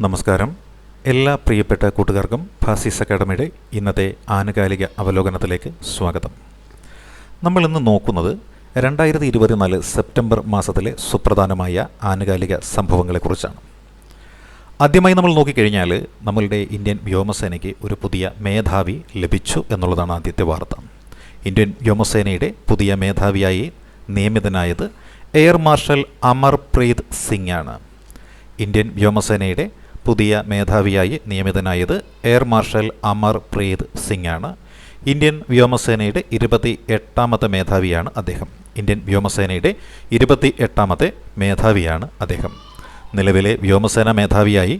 നമസ്കാരം. എല്ലാ പ്രിയപ്പെട്ട കൂട്ടുകാർക്കും ഫാസിസ് അക്കാഡമിയുടെ ഇന്നത്തെ ആനുകാലിക അവലോകനത്തിലേക്ക് സ്വാഗതം. നമ്മളിന്ന് നോക്കുന്നത് 2024 സെപ്റ്റംബർ മാസത്തിലെ സുപ്രധാനമായ ആനുകാലിക സംഭവങ്ങളെക്കുറിച്ചാണ്. ആദ്യമായി നമ്മൾ നോക്കിക്കഴിഞ്ഞാൽ നമ്മളുടെ ഇന്ത്യൻ വ്യോമസേനയ്ക്ക് ഒരു പുതിയ മേധാവി ലഭിച്ചു എന്നുള്ളതാണ് ആദ്യത്തെ വാർത്ത. ഇന്ത്യൻ വ്യോമസേനയുടെ പുതിയ മേധാവിയായി നിയമിതനായത് എയർ മാർഷൽ അമർപ്രീത് സിംഗ് ആണ്. ഇന്ത്യൻ വ്യോമസേനയുടെ പുതിയ മേധാവിയായി നിയമിതനായത് എയർ മാർഷൽ അമർപ്രീത് സിംഗ് ആണ്. ഇന്ത്യൻ വ്യോമസേനയുടെ 28ാമത്തെ മേധാവിയാണ് അദ്ദേഹം. ഇന്ത്യൻ വ്യോമസേനയുടെ 28ാമത്തെ മേധാവിയാണ് അദ്ദേഹം. നിലവിലെ വ്യോമസേന മേധാവിയായി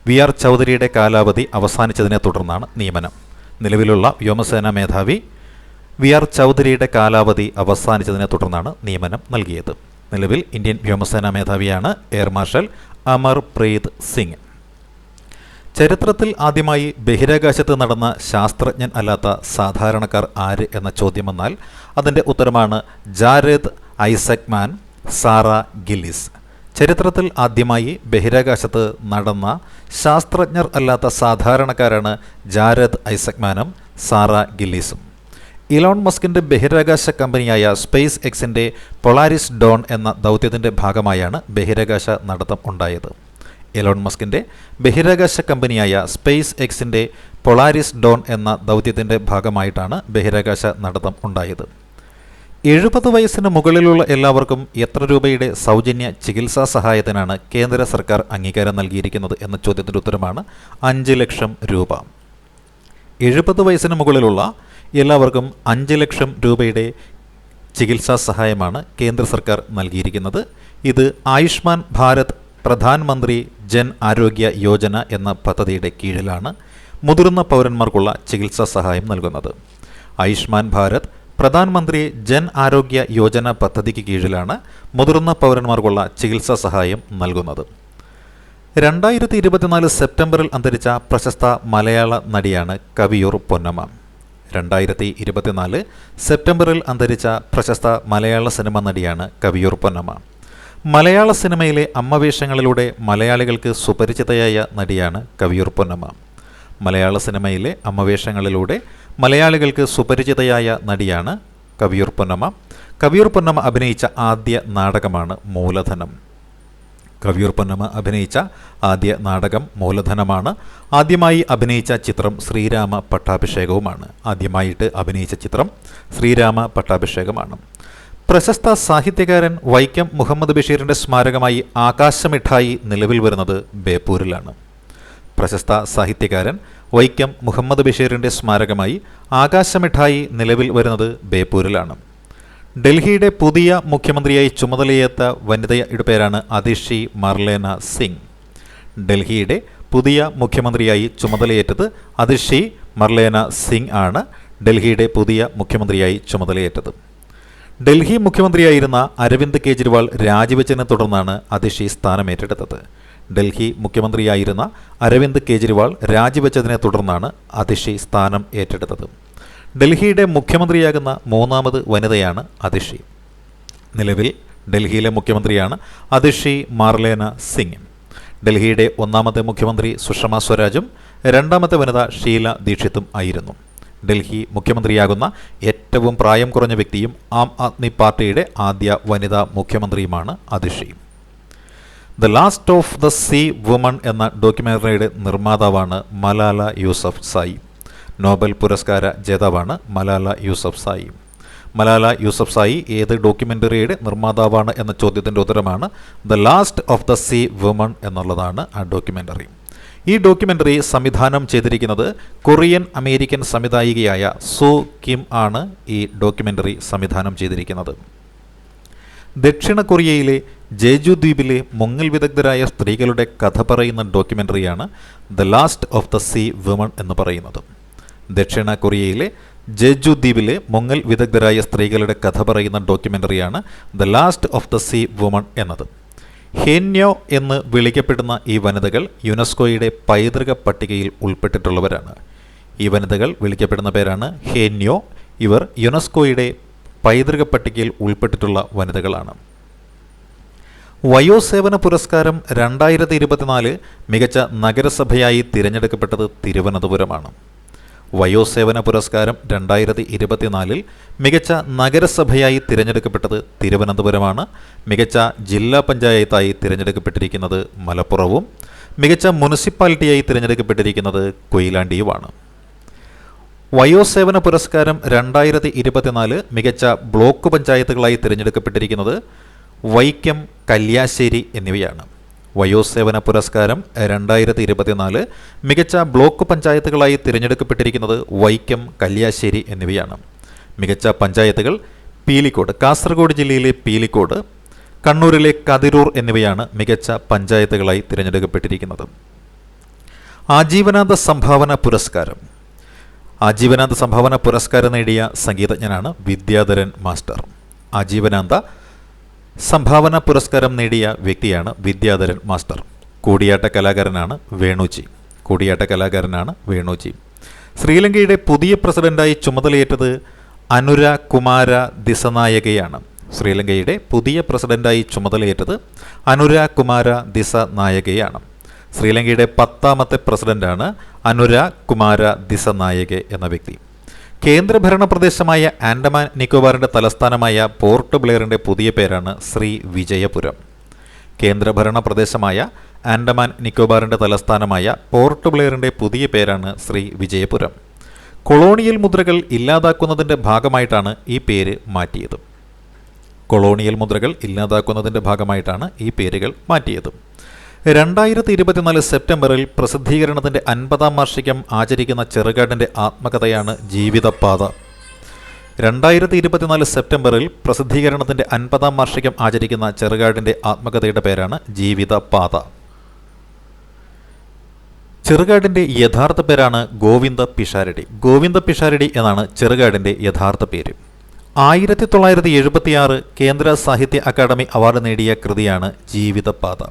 VR ചൗധരിയുടെ കാലാവധി അവസാനിച്ചതിനെ തുടർന്നാണ് നിയമനം. നിലവിലുള്ള വ്യോമസേന മേധാവി VR ചൗധരിയുടെ കാലാവധി അവസാനിച്ചതിനെ തുടർന്നാണ് നിയമനം നൽകിയത്. നിലവിൽ ഇന്ത്യൻ വ്യോമസേന മേധാവിയാണ് എയർ മാർഷൽ അമർപ്രീത് സിംഗ്. ചരിത്രത്തിൽ ആദ്യമായി ബഹിരാകാശത്ത് നടന്ന ശാസ്ത്രജ്ഞൻ അല്ലാത്ത സാധാരണക്കാർ ആര് എന്ന ചോദ്യം വന്നാൽ അതിൻ്റെ ഉത്തരമാണ് ജാരദ് ഐസക്മാൻ സാറ ഗില്ലിസ്. ചരിത്രത്തിൽ ആദ്യമായി ബഹിരാകാശത്ത് നടന്ന ശാസ്ത്രജ്ഞർ അല്ലാത്ത സാധാരണക്കാരാണ് ജാരദ് ഐസക്മാനും സാറ ഗില്ലിസും. ഇലോൺ മസ്കിൻ്റെ ബഹിരാകാശ കമ്പനിയായ സ്പേസ് എക്സിൻ്റെ പൊളാരിസ് ഡോൺ എന്ന ദൗത്യത്തിൻ്റെ ഭാഗമായാണ് ബഹിരാകാശ നടത്തം ഉണ്ടായത്. എലോൺ മസ്കിൻ്റെ ബഹിരാകാശ കമ്പനിയായ സ്പേസ് എക്സിൻ്റെ പൊളാരിസ് ഡോൺ എന്ന ദൗത്യത്തിൻ്റെ ഭാഗമായിട്ടാണ് ബഹിരാകാശ നടത്തം ഉണ്ടായത്. 70 വയസ്സിന് മുകളിലുള്ള എല്ലാവർക്കും എത്ര രൂപയുടെ സൗജന്യ ചികിത്സാ സഹായത്തിനാണ് കേന്ദ്ര സർക്കാർ അംഗീകാരം നൽകിയിരിക്കുന്നത് എന്ന ചോദ്യത്തിൻ്റെ ഉത്തരമാണ് 5 ലക്ഷം രൂപ. 70 വയസ്സിന് മുകളിലുള്ള എല്ലാവർക്കും 5 ലക്ഷം രൂപയുടെ ചികിത്സാ സഹായമാണ് കേന്ദ്ര സർക്കാർ നൽകിയിരിക്കുന്നത്. ഇത് ആയുഷ്മാൻ ഭാരത് പ്രധാനമന്ത്രി ജൻ ആരോഗ്യ യോജന എന്ന പദ്ധതിയുടെ കീഴിലാണ് മുതിർന്ന പൗരന്മാർക്കുള്ള ചികിത്സാ സഹായം നൽകുന്നത്. ആയുഷ്മാൻ ഭാരത് പ്രധാനമന്ത്രി ജൻ ആരോഗ്യ യോജന പദ്ധതിക്ക് കീഴിലാണ് മുതിർന്ന പൗരന്മാർക്കുള്ള ചികിത്സാ സഹായം നൽകുന്നത്. 2024 സെപ്റ്റംബറിൽ അന്തരിച്ച പ്രശസ്ത മലയാള നടിയാണ് കവിയൂർ പൊന്നമ്മ. 2024 സെപ്റ്റംബറിൽ അന്തരിച്ച പ്രശസ്ത മലയാള സിനിമ നടിയാണ് കവിയൂർ പൊന്നമ്മ. മലയാള സിനിമയിലെ അമ്മവേഷങ്ങളിലൂടെ മലയാളികൾക്ക് സുപരിചിതയായ നടിയാണ് കവിയൂർ പൊന്നമ്മ. മലയാള സിനിമയിലെ അമ്മവേഷങ്ങളിലൂടെ മലയാളികൾക്ക് സുപരിചിതയായ നടിയാണ് കവിയൂർ പൊന്നമ്മ. കവിയൂർ പൊന്നമ്മ അഭിനയിച്ച ആദ്യ നാടകമാണ് മൂലധനം. കവിയൂർ പൊന്നമ്മ അഭിനയിച്ച ആദ്യ നാടകം മൂലധനമാണ്. ആദ്യമായി അഭിനയിച്ച ചിത്രം ശ്രീരാമ പട്ടാഭിഷേകവുമാണ്. ആദ്യമായിട്ട് അഭിനയിച്ച ചിത്രം ശ്രീരാമ പട്ടാഭിഷേകമാണ്. പ്രശസ്ത സാഹിത്യകാരൻ വൈക്കം മുഹമ്മദ് ബഷീറിൻ്റെ സ്മാരകമായി ആകാശമിഠായി നിലവിൽ വരുന്നത് ബേപ്പൂരിലാണ്. പ്രശസ്ത സാഹിത്യകാരൻ വൈക്കം മുഹമ്മദ് ബഷീറിൻ്റെ സ്മാരകമായി ആകാശമിഠായി നിലവിൽ വരുന്നത് ബേപ്പൂരിലാണ്. ഡൽഹിയുടെ പുതിയ മുഖ്യമന്ത്രിയായി ചുമതലയേറ്റ വനിതയുടെ പേരാണ് അതിഷി മർലേന സിംഗ്. ഡൽഹിയുടെ പുതിയ മുഖ്യമന്ത്രിയായി ചുമതലയേറ്റത് അതിഷി മർലേന സിംഗ് ആണ്. ഡൽഹിയുടെ പുതിയ മുഖ്യമന്ത്രിയായി ചുമതലയേറ്റത്. ഡൽഹി മുഖ്യമന്ത്രിയായിരുന്ന അരവിന്ദ് കെജ്രിവാൾ രാജിവെച്ചതിനെ തുടർന്നാണ് അതിഷി സ്ഥാനമേറ്റെടുത്തത്. ഡൽഹി മുഖ്യമന്ത്രിയായിരുന്ന അരവിന്ദ് കെജ്രിവാൾ രാജിവെച്ചതിനെ തുടർന്നാണ് അതിഷി സ്ഥാനം ഏറ്റെടുത്തത്. ഡൽഹിയുടെ മുഖ്യമന്ത്രിയാകുന്ന 3ാമത് വനിതയാണ് അതിഷി. നിലവിൽ ഡൽഹിയിലെ മുഖ്യമന്ത്രിയാണ് അതിഷി മാർലേന സിംഗ്. ഡൽഹിയുടെ 1ാമത്തെ മുഖ്യമന്ത്രി സുഷമ സ്വരാജും 2ാമത്തെ വനിത ഷീല ദീക്ഷിത്തും ആയിരുന്നു. ഡൽഹി മുഖ്യമന്ത്രിയാകുന്ന ഏറ്റവും പ്രായം കുറഞ്ഞ വ്യക്തിയും ആം ആദ്മി പാർട്ടിയുടെ ആദ്യ വനിതാ മുഖ്യമന്ത്രിയുമാണ് Atishi. The last of the sea women എന്ന ഡോക്യുമെൻ്ററിയുടെ നിർമ്മാതാവാണ് മലാല യൂസഫ്സായി. നോബൽ പുരസ്കാര ജേതാവാണ് മലാല യൂസഫ്സായി. മലാല യൂസഫ്സായി ഏത് ഡോക്യുമെൻ്ററിയുടെ നിർമ്മാതാവാണ് എന്ന ചോദ്യത്തിൻ്റെ ഉത്തരമാണ് the last of the sea woman എന്നുള്ളതാണ് ആ ഡോക്യുമെൻ്ററി. ഈ ഡോക്യുമെൻ്ററി സംവിധാനം ചെയ്തിരിക്കുന്നത് കൊറിയൻ അമേരിക്കൻ സംവിധായികയായ സോ കിം ആണ്. ഈ ഡോക്യുമെൻ്ററി സംവിധാനം ചെയ്തിരിക്കുന്നത് ദക്ഷിണ കൊറിയയിലെ ജേജു ദ്വീപിലെ മുങ്ങൽ വിദഗ്ധരായ സ്ത്രീകളുടെ കഥ പറയുന്ന ഡോക്യുമെൻ്ററിയാണ് the last of the sea women എന്ന് പറയുന്നത്. ദക്ഷിണ കൊറിയയിലെ ജേജു ദ്വീപിലെ മുങ്ങൽ വിദഗ്ധരായ സ്ത്രീകളുടെ കഥ പറയുന്ന ഡോക്യുമെൻ്ററിയാണ് the last of the sea women എന്നത്. ഹേന്യോ എന്ന് വിളിക്കപ്പെടുന്ന ഈ വനിതകൾ യുനെസ്കോയുടെ പൈതൃക പട്ടികയിൽ ഉൾപ്പെട്ടിട്ടുള്ളവരാണ്. ഈ വനിതകൾ വിളിക്കപ്പെടുന്ന പേരാണ് ഹേന്യോ. ഇവർ യുനെസ്കോയുടെ പൈതൃക പട്ടികയിൽ ഉൾപ്പെട്ടിട്ടുള്ള വനിതകളാണ്. വയോസേവന പുരസ്കാരം 2024 മികച്ച നഗരസഭയായി തിരഞ്ഞെടുക്കപ്പെട്ടത് തിരുവനന്തപുരമാണ്. വയോസേവന പുരസ്കാരം 2024 മികച്ച നഗരസഭയായി തിരഞ്ഞെടുക്കപ്പെട്ടത് തിരുവനന്തപുരമാണ്. മികച്ച ജില്ലാ പഞ്ചായത്തായി തിരഞ്ഞെടുക്കപ്പെട്ടിരിക്കുന്നത് മലപ്പുറവും മികച്ച മുനിസിപ്പാലിറ്റിയായി തിരഞ്ഞെടുക്കപ്പെട്ടിരിക്കുന്നത് കൊയിലാണ്ടിയുമാണ്. വയോസേവന പുരസ്കാരം 2024 മികച്ച ബ്ലോക്ക് പഞ്ചായത്തുകളായി തിരഞ്ഞെടുക്കപ്പെട്ടിരിക്കുന്നത് വൈക്കം, കല്യാശ്ശേരി എന്നിവയാണ്. വയോസേവന പുരസ്കാരം 2024 മികച്ച ബ്ലോക്ക് പഞ്ചായത്തുകളായി തിരഞ്ഞെടുക്കപ്പെട്ടിരിക്കുന്നത് വൈക്കം, കല്യാശ്ശേരി എന്നിവയാണ്. മികച്ച പഞ്ചായത്തുകൾ പീലിക്കോട്, കാസർഗോഡ് ജില്ലയിലെ പീലിക്കോട്, കണ്ണൂരിലെ കതിരൂർ എന്നിവയാണ് മികച്ച പഞ്ചായത്തുകളായി തിരഞ്ഞെടുക്കപ്പെട്ടിരിക്കുന്നത്. ആജീവനാന്ത സംഭാവന പുരസ്കാരം. ആജീവനാന്ത സംഭാവന പുരസ്കാരം നേടിയ സംഗീതജ്ഞനാണ് വിദ്യാധരൻ മാസ്റ്റർ. ആജീവനാന്ത സംഭാവന പുരസ്കാരം നേടിയ വ്യക്തിയാണ് വിദ്യാധരൻ മാസ്റ്റർ. കൂടിയാട്ട കലാകാരനാണ് വേണുജി. ശ്രീലങ്കയുടെ പുതിയ പ്രസിഡന്റായി ചുമതലയേറ്റത് അനുര കുമാര ദിസനായകയാണ്. ശ്രീലങ്കയുടെ പുതിയ പ്രസിഡന്റായി ചുമതലയേറ്റത് അനുര കുമാര ദിസനായകയാണ്. ശ്രീലങ്കയുടെ 10ാമത്തെ പ്രസിഡന്റാണ് അനുര കുമാര ദിസനായകെ എന്ന വ്യക്തി. കേന്ദ്രഭരണ പ്രദേശമായ ആൻഡമാൻ നിക്കോബാറിൻ്റെ തലസ്ഥാനമായ പോർട്ട് ബ്ലെയറിൻ്റെ പുതിയ പേരാണ് ശ്രീ വിജയപുരം. കേന്ദ്രഭരണ പ്രദേശമായ ആൻഡമാൻ നിക്കോബാറിൻ്റെ തലസ്ഥാനമായ പോർട്ട് ബ്ലെയറിൻ്റെ പുതിയ പേരാണ് ശ്രീ വിജയപുരം. കൊളോണിയൽ മുദ്രകൾ ഇല്ലാതാക്കുന്നതിൻ്റെ ഭാഗമായിട്ടാണ് ഈ പേര് മാറ്റിയത്. 2024 സെപ്റ്റംബറിൽ പ്രസിദ്ധീകരണത്തിൻ്റെ 50ാം വാർഷികം ആചരിക്കുന്ന ചെറുകാടിൻ്റെ ആത്മകഥയാണ് ജീവിതപാത. 2024 സെപ്റ്റംബറിൽ പ്രസിദ്ധീകരണത്തിൻ്റെ 50ാം വാർഷികം ആചരിക്കുന്ന ചെറുകാടിൻ്റെ ആത്മകഥയുടെ പേരാണ് ജീവിതപാത. ചെറുകാടിൻ്റെ യഥാർത്ഥ പേരാണ് ഗോവിന്ദ പിഷാരടി എന്നാണ് ചെറുകാടിൻ്റെ യഥാർത്ഥ പേര്. 1976 കേന്ദ്ര സാഹിത്യ അക്കാദമി അവാർഡ് നേടിയ കൃതിയാണ് ജീവിതപാത.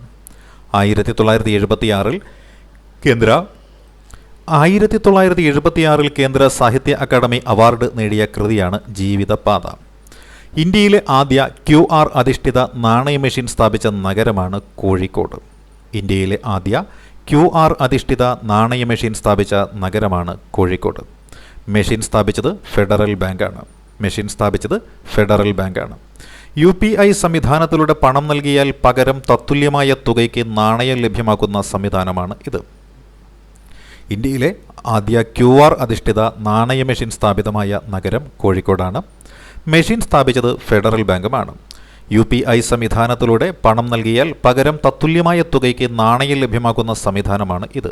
1976 കേന്ദ്ര സാഹിത്യ അക്കാദമി അവാർഡ് നേടിയ കൃതിയാണ് ജീവിതപാത. ഇന്ത്യയിലെ ആദ്യ QR അധിഷ്ഠിത നാണയ മെഷീൻ സ്ഥാപിച്ച നഗരമാണ് കോഴിക്കോട്. മെഷീൻ സ്ഥാപിച്ചത് ഫെഡറൽ ബാങ്കാണ്. UPI സംവിധാനത്തിലൂടെ പണം നൽകിയാൽ പകരം തത്തുല്യമായ തുകയ്ക്ക് നാണയം ലഭ്യമാക്കുന്ന സംവിധാനമാണ് ഇത്. ഇന്ത്യയിലെ ആദ്യ QR അധിഷ്ഠിത നാണയ മെഷീൻ സ്ഥാപിതമായ നഗരം കോഴിക്കോടാണ്. മെഷീൻ സ്ഥാപിച്ചത് ഫെഡറൽ ബാങ്കുമാണ്. UPI സംവിധാനത്തിലൂടെ പണം നൽകിയാൽ പകരം തത്തുല്യമായ തുകയ്ക്ക് നാണയം ലഭ്യമാക്കുന്ന സംവിധാനമാണ് ഇത്.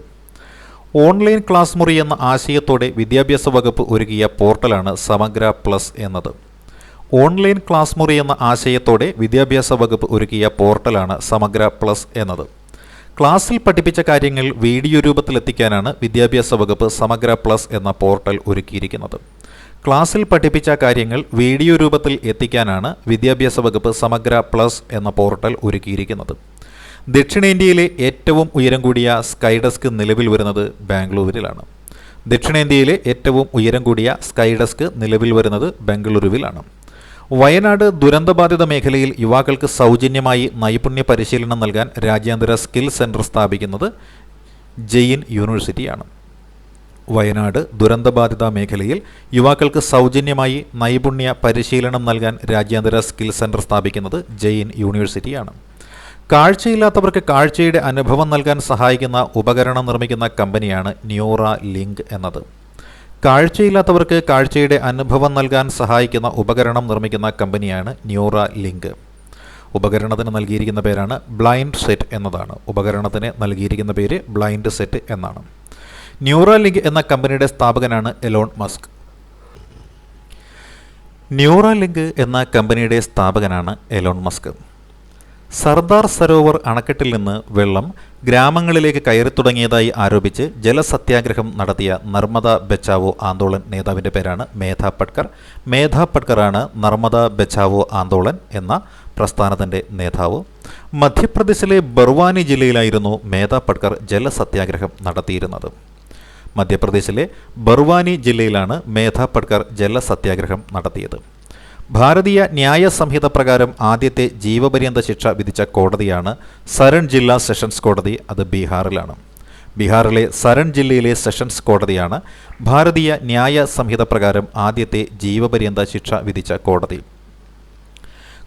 ഓൺലൈൻ ക്ലാസ് മുറി എന്ന ആശയത്തോടെ വിദ്യാഭ്യാസ വകുപ്പ് ഒരുക്കിയ പോർട്ടലാണ് സമഗ്ര പ്ലസ് എന്നത്. സമഗ്ര പ്ലസ് എന്നത്. ക്ലാസ്സിൽ പഠിപ്പിച്ച കാര്യങ്ങൾ വീഡിയോ രൂപത്തിലെത്തിക്കാനാണ് വിദ്യാഭ്യാസ വകുപ്പ് സമഗ്ര പ്ലസ് എന്ന പോർട്ടൽ ഒരുക്കിയിരിക്കുന്നത്. ദക്ഷിണേന്ത്യയിലെ ഏറ്റവും ഉയരം കൂടിയ സ്കൈഡെസ്ക് നിലവിൽ വരുന്നത് ബാംഗ്ലൂരിലാണ്. വയനാട് ദുരന്തബാധിത മേഖലയിൽ യുവാക്കൾക്ക് സൗജന്യമായി നൈപുണ്യ പരിശീലനം നൽകാൻ രാജ്യാന്തര സ്കിൽ സെന്റർ സ്ഥാപിക്കുന്നത് ജെയിൻ യൂണിവേഴ്സിറ്റിയാണ്. കാഴ്ചയില്ലാത്തവർക്ക് കാഴ്ചയുടെ അനുഭവം നൽകാൻ സഹായിക്കുന്ന ഉപകരണം നിർമ്മിക്കുന്ന കമ്പനിയാണ് ന്യൂറ ലിങ്ക് എന്നത്. ഉപകരണത്തിന് നൽകിയിരിക്കുന്ന പേരാണ് ബ്ലൈൻഡ് സെറ്റ് എന്നാണ്. ന്യൂറ ലിങ്ക് എന്ന കമ്പനിയുടെ സ്ഥാപകനാണ് എലോൺ മസ്ക്. സർദാർ സരോവർ അണക്കെട്ടിൽ നിന്ന് വെള്ളം ഗ്രാമങ്ങളിലേക്ക് കയറി തുടങ്ങിയതായി ആരോപിച്ച് ജലസത്യാഗ്രഹം നടത്തിയ നർമ്മദ ബച്ചാവോ ആന്തോളൻ നേതാവിൻ്റെ പേരാണ് മേധാ പട്കറാണ് നർമ്മദ ബച്ചാവോ ആന്തോളൻ എന്ന പ്രസ്ഥാനത്തിൻ്റെ നേതാവ്. മധ്യപ്രദേശിലെ ബർവാനി ജില്ലയിലായിരുന്നു മേധാ പട്കർ ജലസത്യാഗ്രഹം നടത്തിയിരുന്നത്. ഭാരതീയ ന്യായ സംഹിത പ്രകാരം ആദ്യത്തെ ജീവപര്യന്ത ശിക്ഷ വിധിച്ച കോടതിയാണ് സരൺ ജില്ലാ സെഷൻസ് കോടതി. അത് ബീഹാറിലാണ്. ബീഹാറിലെ സരൺ ജില്ലയിലെ സെഷൻസ് കോടതിയാണ് ഭാരതീയ ന്യായ സംഹിത പ്രകാരം ആദ്യത്തെ ജീവപര്യന്ത ശിക്ഷ വിധിച്ച കോടതി.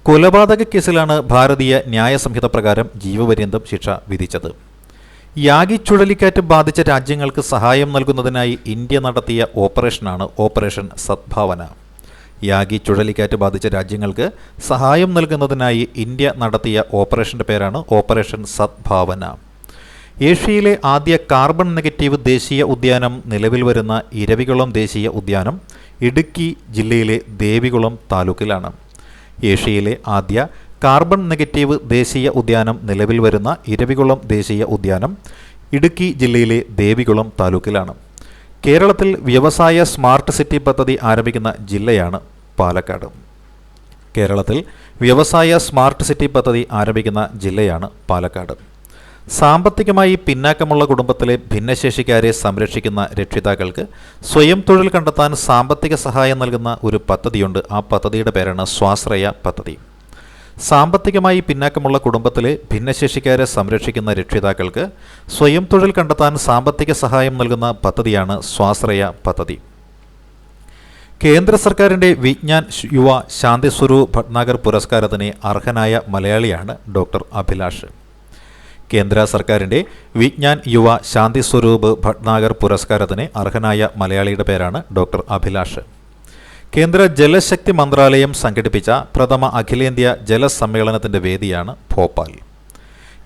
കൊലപാതക കേസിലാണ് ഭാരതീയ ന്യായ സംഹിത പ്രകാരം ജീവപര്യന്തം ശിക്ഷ വിധിച്ചത്. യാഗി ചുഴലിക്കാറ്റ് ബാധിച്ച രാജ്യങ്ങൾക്ക് സഹായം നൽകുന്നതിനായി ഇന്ത്യ നടത്തിയ ഓപ്പറേഷനാണ് ഓപ്പറേഷൻ സദ്ഭാവന. യാഗി ചുഴലിക്കാറ്റ് ബാധിച്ച രാജ്യങ്ങൾക്ക് സഹായം നൽകുന്നതിനായി ഇന്ത്യ നടത്തിയ ഓപ്പറേഷൻ്റെ പേരാണ് ഓപ്പറേഷൻ സദ്ഭാവന. ഏഷ്യയിലെ ആദ്യ കാർബൺ നെഗറ്റീവ് ദേശീയ ഉദ്യാനം നിലവിൽ വരുന്ന ഇരവികുളം ദേശീയ ഉദ്യാനം ഇടുക്കി ജില്ലയിലെ ദേവികുളം താലൂക്കിലാണ്. ഏഷ്യയിലെ ആദ്യ കാർബൺ നെഗറ്റീവ് ദേശീയ ഉദ്യാനം നിലവിൽ വരുന്ന ഇരവികുളം ദേശീയ ഉദ്യാനം ഇടുക്കി ജില്ലയിലെ ദേവികുളം താലൂക്കിലാണ്. കേരളത്തിൽ വ്യവസായ സ്മാർട്ട് സിറ്റി പദ്ധതി ആരംഭിക്കുന്ന ജില്ലയാണ് പാലക്കാട്. കേരളത്തിൽ വ്യവസായ സ്മാർട്ട് സിറ്റി പദ്ധതി ആരംഭിക്കുന്ന ജില്ലയാണ് പാലക്കാട്. സാമ്പത്തികമായി പിന്നാക്കമുള്ള കുടുംബത്തിലെ ഭിന്നശേഷിക്കാരെ സംരക്ഷിക്കുന്ന രക്ഷിതാക്കൾക്ക് സ്വയം തൊഴിൽ കണ്ടെത്താൻ സാമ്പത്തിക സഹായം നൽകുന്ന ഒരു പദ്ധതിയുണ്ട്. ആ പദ്ധതിയുടെ പേരാണ് സ്വാശ്രയ പദ്ധതി. സാമ്പത്തികമായി പിന്നാക്കമുള്ള കുടുംബത്തിലെ ഭിന്നശേഷിക്കാരെ സംരക്ഷിക്കുന്ന രക്ഷിതാക്കൾക്ക് സ്വയം തൊഴിൽ കണ്ടെത്താൻ സാമ്പത്തിക സഹായം നൽകുന്ന പദ്ധതിയാണ് സ്വാശ്രയ പദ്ധതി. കേന്ദ്ര സർക്കാരിൻ്റെ വിജ്ഞാൻ യുവ ശാന്തി സ്വരൂപ് ഭട്നാഗർ പുരസ്കാരത്തിന് അർഹനായ മലയാളിയാണ് ഡോക്ടർ അഭിലാഷ്. കേന്ദ്ര സർക്കാരിൻ്റെ വിജ്ഞാൻ യുവ ശാന്തി സ്വരൂപ് ഭട്നാഗർ പുരസ്കാരത്തിന് അർഹനായ മലയാളിയുടെ പേരാണ് ഡോക്ടർ അഭിലാഷ്. കേന്ദ്ര ജലശക്തി മന്ത്രാലയം സംഘടിപ്പിച്ച പ്രഥമ അഖിലേന്ത്യാ ജലസമ്മേളനത്തിൻ്റെ വേദിയാണ് ഭോപ്പാൽ.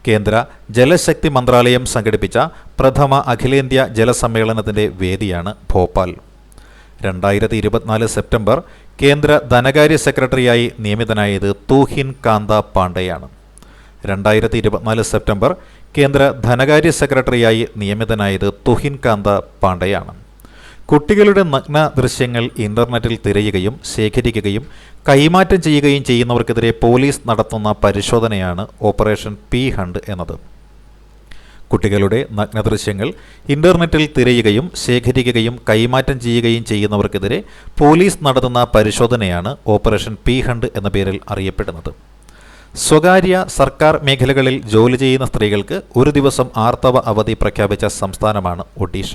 കേന്ദ്ര ജലശക്തി മന്ത്രാലയം സംഘടിപ്പിച്ച പ്രഥമ അഖിലേന്ത്യാ ജലസമ്മേളനത്തിൻ്റെ വേദിയാണ് ഭോപ്പാൽ. 2024 സെപ്റ്റംബർ കേന്ദ്ര ധനകാര്യ സെക്രട്ടറിയായി നിയമിതനായത് തൂഹിൻ കാന്ത പാണ്ഡെയാണ്. 2024 സെപ്റ്റംബർ കേന്ദ്ര ധനകാര്യ സെക്രട്ടറിയായി നിയമിതനായത് തുഹിൻ കാന്ത പാണ്ഡെയാണ്. കുട്ടികളുടെ നഗ്ന ദൃശ്യങ്ങൾ ഇന്റർനെറ്റിൽ തിരയുകയും ശേഖരിക്കുകയും കൈമാറ്റം ചെയ്യുകയും ചെയ്യുന്നവർക്കെതിരെ പോലീസ് നടത്തുന്ന പരിശോധനയാണ് ഓപ്പറേഷൻ പി ഹണ്ട് എന്നത്. കുട്ടികളുടെ നഗ്ന ദൃശ്യങ്ങൾ ഇന്റർനെറ്റിൽ തിരയുകയും ശേഖരിക്കുകയും കൈമാറ്റം ചെയ്യുകയും ചെയ്യുന്നവർക്കെതിരെ പോലീസ് നടത്തുന്ന പരിശോധനയാണ് ഓപ്പറേഷൻ പി ഹണ്ട് എന്ന പേരിൽ അറിയപ്പെടുന്നത്. സ്വകാര്യ സർക്കാർ മേഖലകളിൽ ജോലി ചെയ്യുന്ന സ്ത്രീകൾക്ക് ഒരു ദിവസം ആർത്തവ അവധി പ്രഖ്യാപിച്ച സംസ്ഥാനമാണ് ഒഡീഷ.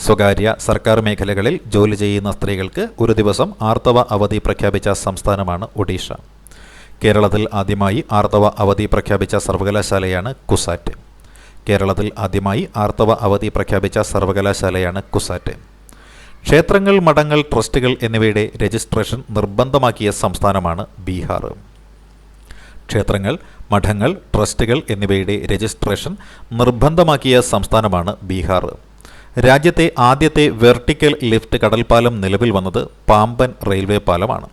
സ്വകാര്യ സർക്കാർ മേഖലകളിൽ ജോലി ചെയ്യുന്ന സ്ത്രീകൾക്ക് ഒരു ദിവസം ആർത്തവ അവധി പ്രഖ്യാപിച്ച സംസ്ഥാനമാണ് ഒഡീഷ. കേരളത്തിൽ ആദ്യമായി ആർത്തവ അവധി പ്രഖ്യാപിച്ച സർവകലാശാലയാണ് കുസാറ്റ്. കേരളത്തിൽ ആദ്യമായി ആർത്തവ അവധി പ്രഖ്യാപിച്ച സർവകലാശാലയാണ് കുസാറ്റ്. ക്ഷേത്രങ്ങൾ, മഠങ്ങൾ, ട്രസ്റ്റുകൾ എന്നിവയുടെ രജിസ്ട്രേഷൻ നിർബന്ധമാക്കിയ സംസ്ഥാനമാണ് ബീഹാർ. ക്ഷേത്രങ്ങൾ, മഠങ്ങൾ, ട്രസ്റ്റുകൾ എന്നിവയുടെ രജിസ്ട്രേഷൻ നിർബന്ധമാക്കിയ സംസ്ഥാനമാണ് ബീഹാർ. രാജ്യത്തെ ആദ്യത്തെ വെർട്ടിക്കൽ ലിഫ്റ്റ് കടൽപ്പാലം നിലവിൽ വന്നത് പാമ്പൻ റെയിൽവേ പാലമാണ്.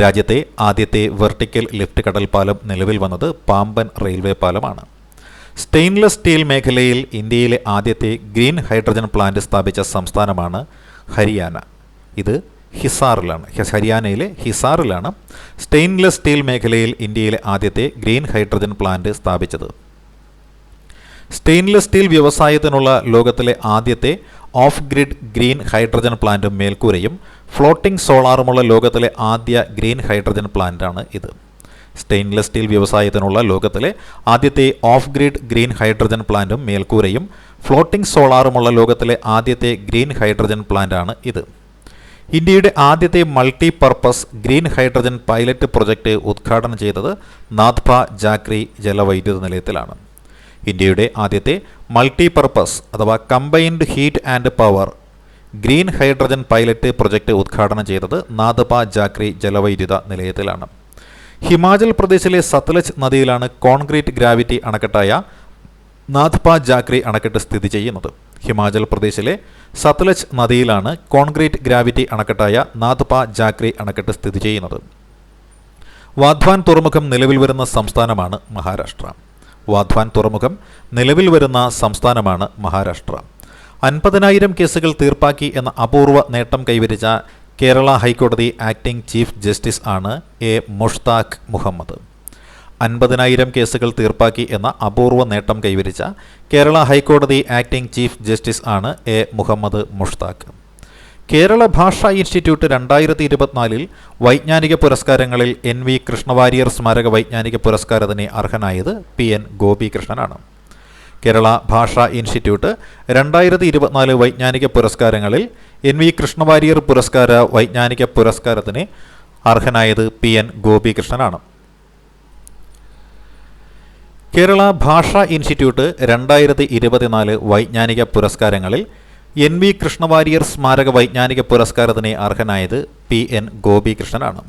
രാജ്യത്തെ ആദ്യത്തെ വെർട്ടിക്കൽ ലിഫ്റ്റ് കടൽപ്പാലം നിലവിൽ വന്നത് പാമ്പൻ റെയിൽവേ പാലമാണ്. സ്റ്റെയിൻലെസ് സ്റ്റീൽ മേഖലയിൽ ഇന്ത്യയിലെ ആദ്യത്തെ ഗ്രീൻ ഹൈഡ്രജൻ പ്ലാന്റ് സ്ഥാപിച്ച സംസ്ഥാനമാണ് ഹരിയാന. ഇത് ഹിസാറിലാണ്. ഹരിയാനയിലെ ഹിസാറിലാണ് സ്റ്റെയിൻലെസ് സ്റ്റീൽ മേഖലയിൽ ഇന്ത്യയിലെ ആദ്യത്തെ ഗ്രീൻ ഹൈഡ്രജൻ പ്ലാന്റ് സ്ഥാപിച്ചത്. സ്റ്റെയിൻലെസ് സ്റ്റീൽ വ്യവസായത്തിനുള്ള ലോകത്തിലെ ആദ്യത്തെ ഓഫ് ഗ്രിഡ് ഗ്രീൻ ഹൈഡ്രജൻ പ്ലാന്റും മേൽക്കൂരയും ഫ്ലോട്ടിംഗ് സോളാറുമുള്ള ലോകത്തിലെ ആദ്യ ഗ്രീൻ ഹൈഡ്രജൻ പ്ലാന്റാണ് ഇത്. സ്റ്റെയിൻലെസ് സ്റ്റീൽ വ്യവസായത്തിനുള്ള ലോകത്തിലെ ആദ്യത്തെ ഓഫ് ഗ്രിഡ് ഗ്രീൻ ഹൈഡ്രജൻ പ്ലാന്റും മേൽക്കൂരയും ഫ്ലോട്ടിംഗ് സോളാറുമുള്ള ലോകത്തിലെ ആദ്യത്തെ ഗ്രീൻ ഹൈഡ്രജൻ പ്ലാന്റാണ് ഇത്. ഇന്ത്യയുടെ ആദ്യത്തെ multi purpose green hydrogen pilot project ഉദ്ഘാടനം ചെയ്തത് നാഥ്പ ജാക്രി ജലവൈദ്യുത നിലയത്തിലാണ്. ഇന്ത്യയുടെ ആദ്യത്തെ മൾട്ടി പർപ്പസ് അഥവാ combined heat and power green hydrogen pilot project ഉദ്ഘാടനം ചെയ്തത് നാഥ്പ ജാക്രി ജലവൈദ്യുത നിലയത്തിലാണ്. ഹിമാചൽ പ്രദേശിലെ സത്ലജ് നദിയിലാണ് കോൺക്രീറ്റ് ഗ്രാവിറ്റി അണക്കെട്ടായ നാഥ്പ ജാക്രി അണക്കെട്ട് സ്ഥിതി ചെയ്യുന്നത്. ഹിമാചൽ പ്രദേശിലെ സത്ലജ് നദിയിലാണ് കോൺക്രീറ്റ് ഗ്രാവിറ്റി അണക്കെട്ടായ നാഥ്പ ജാക്രി അണക്കെട്ട് സ്ഥിതി ചെയ്യുന്നത്. വാധ്വാൻ തുറമുഖം നിലവിൽ വരുന്ന സംസ്ഥാനമാണ് മഹാരാഷ്ട്ര. വാധ്വാൻ തുറമുഖം നിലവിൽ വരുന്ന സംസ്ഥാനമാണ് മഹാരാഷ്ട്ര. 50,000 കേസുകൾ തീർപ്പാക്കി എന്ന അപൂർവ നേട്ടം കൈവരിച്ച കേരള ഹൈക്കോടതി ആക്ടിംഗ് ചീഫ് ജസ്റ്റിസ് ആണ് എ മുഷ്താഖ് മുഹമ്മദ്. 50,000 കേസുകൾ തീർപ്പാക്കി എന്ന അപൂർവ നേട്ടം കൈവരിച്ച കേരള ഹൈക്കോടതി ആക്ടിംഗ് ചീഫ് ജസ്റ്റിസ് ആണ് എ മുഹമ്മദ് മുഷ്താഖ്. കേരള ഭാഷാ ഇൻസ്റ്റിറ്റ്യൂട്ട് 2024 വൈജ്ഞാനിക പുരസ്കാരങ്ങളിൽ NV കൃഷ്ണവാര്യർ സ്മാരക വൈജ്ഞാനിക പുരസ്കാരത്തിന് അർഹനായത് PN ഗോപികൃഷ്ണനാണ്. കേരള ഭാഷാ ഇൻസ്റ്റിറ്റ്യൂട്ട് 2024 വൈജ്ഞാനിക പുരസ്കാരങ്ങളിൽ NV കൃഷ്ണവാര്യർ പുരസ്കാര വൈജ്ഞാനിക പുരസ്കാരത്തിന് അർഹനായത് PN ഗോപികൃഷ്ണനാണ്. കേരള ഭാഷാ ഇൻസ്റ്റിറ്റ്യൂട്ട് 2024 വൈജ്ഞാനിക പുരസ്കാരങ്ങളിൽ NV കൃഷ്ണവാര്യർ സ്മാരക വൈജ്ഞാനിക പുരസ്കാരത്തിന് അർഹനായത് PN ഗോപികൃഷ്ണനാണ്.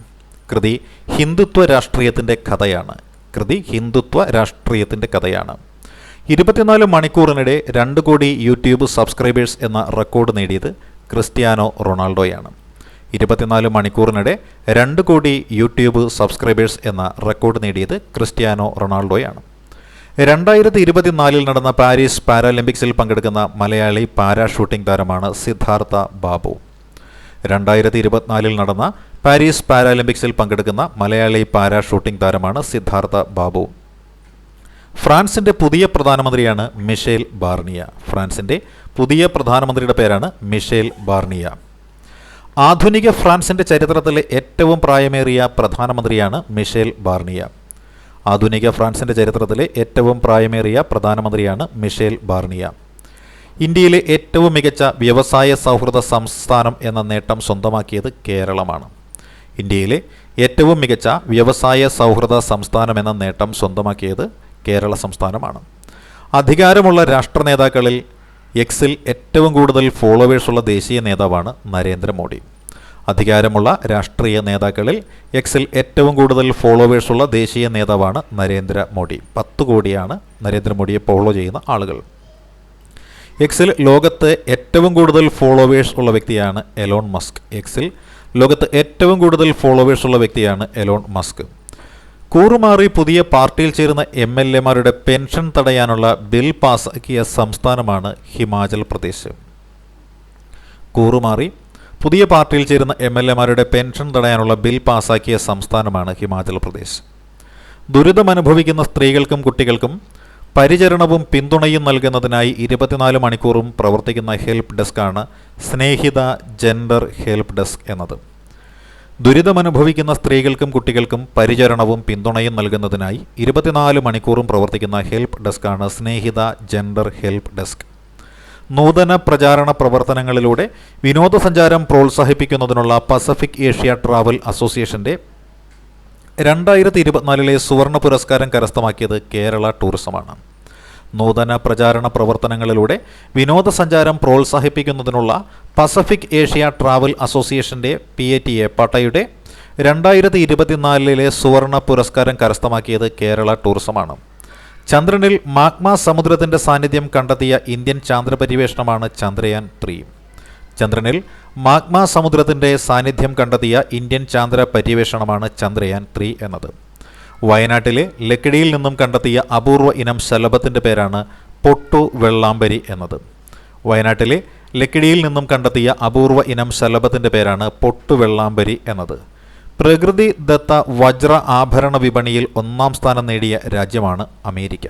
കൃതി ഹിന്ദുത്വ രാഷ്ട്രീയത്തിൻ്റെ കഥയാണ്. 24 മണിക്കൂറിനിടെ 2 കോടി യൂട്യൂബ് സബ്സ്ക്രൈബേഴ്സ് എന്ന റെക്കോർഡ് നേടിയത് ക്രിസ്ത്യാനോ റൊണാൾഡോയാണ്. 24 മണിക്കൂറിനിടെ 2 കോടി യൂട്യൂബ് സബ്സ്ക്രൈബേഴ്സ് എന്ന റെക്കോർഡ് നേടിയത് ക്രിസ്ത്യാനോ റൊണാൾഡോയാണ്. 2024 നടന്ന പാരീസ് പാരാലിമ്പിക്സിൽ പങ്കെടുക്കുന്ന മലയാളി പാരാഷൂട്ടിംഗ് താരമാണ് സിദ്ധാർത്ഥ ബാബു. 2024 നടന്ന പാരീസ് പാരാലിമ്പിക്സിൽ പങ്കെടുക്കുന്ന മലയാളി പാരാഷൂട്ടിംഗ് താരമാണ് സിദ്ധാർത്ഥ ബാബു. ഫ്രാൻസിൻ്റെ പുതിയ പ്രധാനമന്ത്രിയാണ് മിഷേൽ ബാർണിയ. ഫ്രാൻസിൻ്റെ പുതിയ പ്രധാനമന്ത്രിയുടെ പേരാണ് മിഷേൽ ബാർണിയ. ആധുനിക ഫ്രാൻസിൻ്റെ ചരിത്രത്തിലെ ഏറ്റവും പ്രായമേറിയ പ്രധാനമന്ത്രിയാണ് മിഷേൽ ബാർണിയ. ആധുനിക ഫ്രാൻസിൻ്റെ ചരിത്രത്തിലെ ഏറ്റവും പ്രായമേറിയ പ്രധാനമന്ത്രിയാണ് മിഷേൽ ബാർണിയ. ഇന്ത്യയിലെ ഏറ്റവും മികച്ച വ്യവസായ സൗഹൃദ സംസ്ഥാനം എന്ന നേട്ടം സ്വന്തമാക്കിയത് കേരളമാണ്. ഇന്ത്യയിലെ ഏറ്റവും മികച്ച വ്യവസായ സൗഹൃദ സംസ്ഥാനം എന്ന നേട്ടം സ്വന്തമാക്കിയത് കേരള സംസ്ഥാനമാണ്. അധികാരമുള്ള രാഷ്ട്ര നേതാക്കളിൽ എക്സിൽ ഏറ്റവും കൂടുതൽ ഫോളോവേഴ്സുള്ള ദേശീയ നേതാവാണ് നരേന്ദ്രമോദി. അധികാരമുള്ള രാഷ്ട്രീയ നേതാക്കളിൽ എക്സിൽ ഏറ്റവും കൂടുതൽ ഫോളോവേഴ്സുള്ള ദേശീയ നേതാവാണ് നരേന്ദ്രമോദി. 10 കോടിയാണ് നരേന്ദ്രമോദിയെ ഫോളോ ചെയ്യുന്ന ആളുകൾ. എക്സിൽ ലോകത്ത് ഏറ്റവും കൂടുതൽ ഫോളോവേഴ്സ് ഉള്ള വ്യക്തിയാണ് എലോൺ മസ്ക്. എക്സിൽ ലോകത്ത് ഏറ്റവും കൂടുതൽ ഫോളോവേഴ്സ് ഉള്ള വ്യക്തിയാണ് എലോൺ മസ്ക്. കൂറുമാറി പുതിയ പാർട്ടിയിൽ ചേരുന്ന MLA-മാരുടെ പെൻഷൻ തടയാനുള്ള ബിൽ പാസാക്കിയ സംസ്ഥാനമാണ് ഹിമാചൽ പ്രദേശ്. കൂറുമാറി പുതിയ പാർട്ടിയിൽ ചേരുന്ന MLA-മാരുടെ പെൻഷൻ തടയാനുള്ള ബിൽ പാസാക്കിയ സംസ്ഥാനമാണ് ഹിമാചൽ പ്രദേശ്. ദുരിതമനുഭവിക്കുന്ന സ്ത്രീകൾക്കും കുട്ടികൾക്കും പരിചരണവും പിന്തുണയും നൽകുന്നതിനായി 24 മണിക്കൂറും പ്രവർത്തിക്കുന്ന ഹെൽപ്പ് ഡെസ്കാണ് സ്നേഹിത ജെൻഡർ ഹെൽപ്പ് ഡെസ്ക് എന്നത്. ദുരിതമനുഭവിക്കുന്ന സ്ത്രീകൾക്കും കുട്ടികൾക്കും പരിചരണവും പിന്തുണയും നൽകുന്നതിനായി 24 മണിക്കൂറും പ്രവർത്തിക്കുന്ന ഹെൽപ്പ് ഡെസ്കാണ് സ്നേഹിത ജെൻഡർ ഹെൽപ്പ് ഡെസ്ക്. നൂതന പ്രചാരണ പ്രവർത്തനങ്ങളിലൂടെ വിനോദസഞ്ചാരം പ്രോത്സാഹിപ്പിക്കുന്നതിനുള്ള പസഫിക് ഏഷ്യ ട്രാവൽ അസോസിയേഷൻ്റെ 2024 സുവർണ പുരസ്കാരം കരസ്ഥമാക്കിയത് കേരള ടൂറിസമാണ്. നൂതന പ്രചാരണ പ്രവർത്തനങ്ങളിലൂടെ വിനോദസഞ്ചാരം പ്രോത്സാഹിപ്പിക്കുന്നതിനുള്ള പസഫിക് ഏഷ്യ ട്രാവൽ അസോസിയേഷൻ്റെ PATA പട്ടയുടെ 2024 സുവർണ പുരസ്കാരം കരസ്ഥമാക്കിയത് കേരള ടൂറിസമാണ്. ചന്ദ്രനിൽ മാഗ്മ സമുദ്രത്തിൻ്റെ സാന്നിധ്യം കണ്ടെത്തിയ ഇന്ത്യൻ ചാന്ദ്ര പര്യവേഷണമാണ് ചന്ദ്രയാൻ 3. ചന്ദ്രനിൽ മാഗ്മ സമുദ്രത്തിൻ്റെ സാന്നിധ്യം കണ്ടെത്തിയ ഇന്ത്യൻ ചാന്ദ്ര പര്യവേഷണമാണ് ചന്ദ്രയാൻ 3 എന്നത്. വയനാട്ടിലെ ലക്കിടിയിൽ നിന്നും കണ്ടെത്തിയ അപൂർവ ഇനം ശലഭത്തിൻ്റെ പേരാണ് പൊട്ടു വെള്ളാമ്പരി എന്നത്. വയനാട്ടിലെ ലക്കിടിയിൽ നിന്നും കണ്ടെത്തിയ അപൂർവ ഇനം ശലഭത്തിൻ്റെ പേരാണ് പൊട്ടു വെള്ളാമ്പരി എന്നത്. പ്രകൃതി ദത്ത വജ്ര ആഭരണ വിപണിയിൽ 1-ാം സ്ഥാനം നേടിയ രാജ്യമാണ് അമേരിക്ക.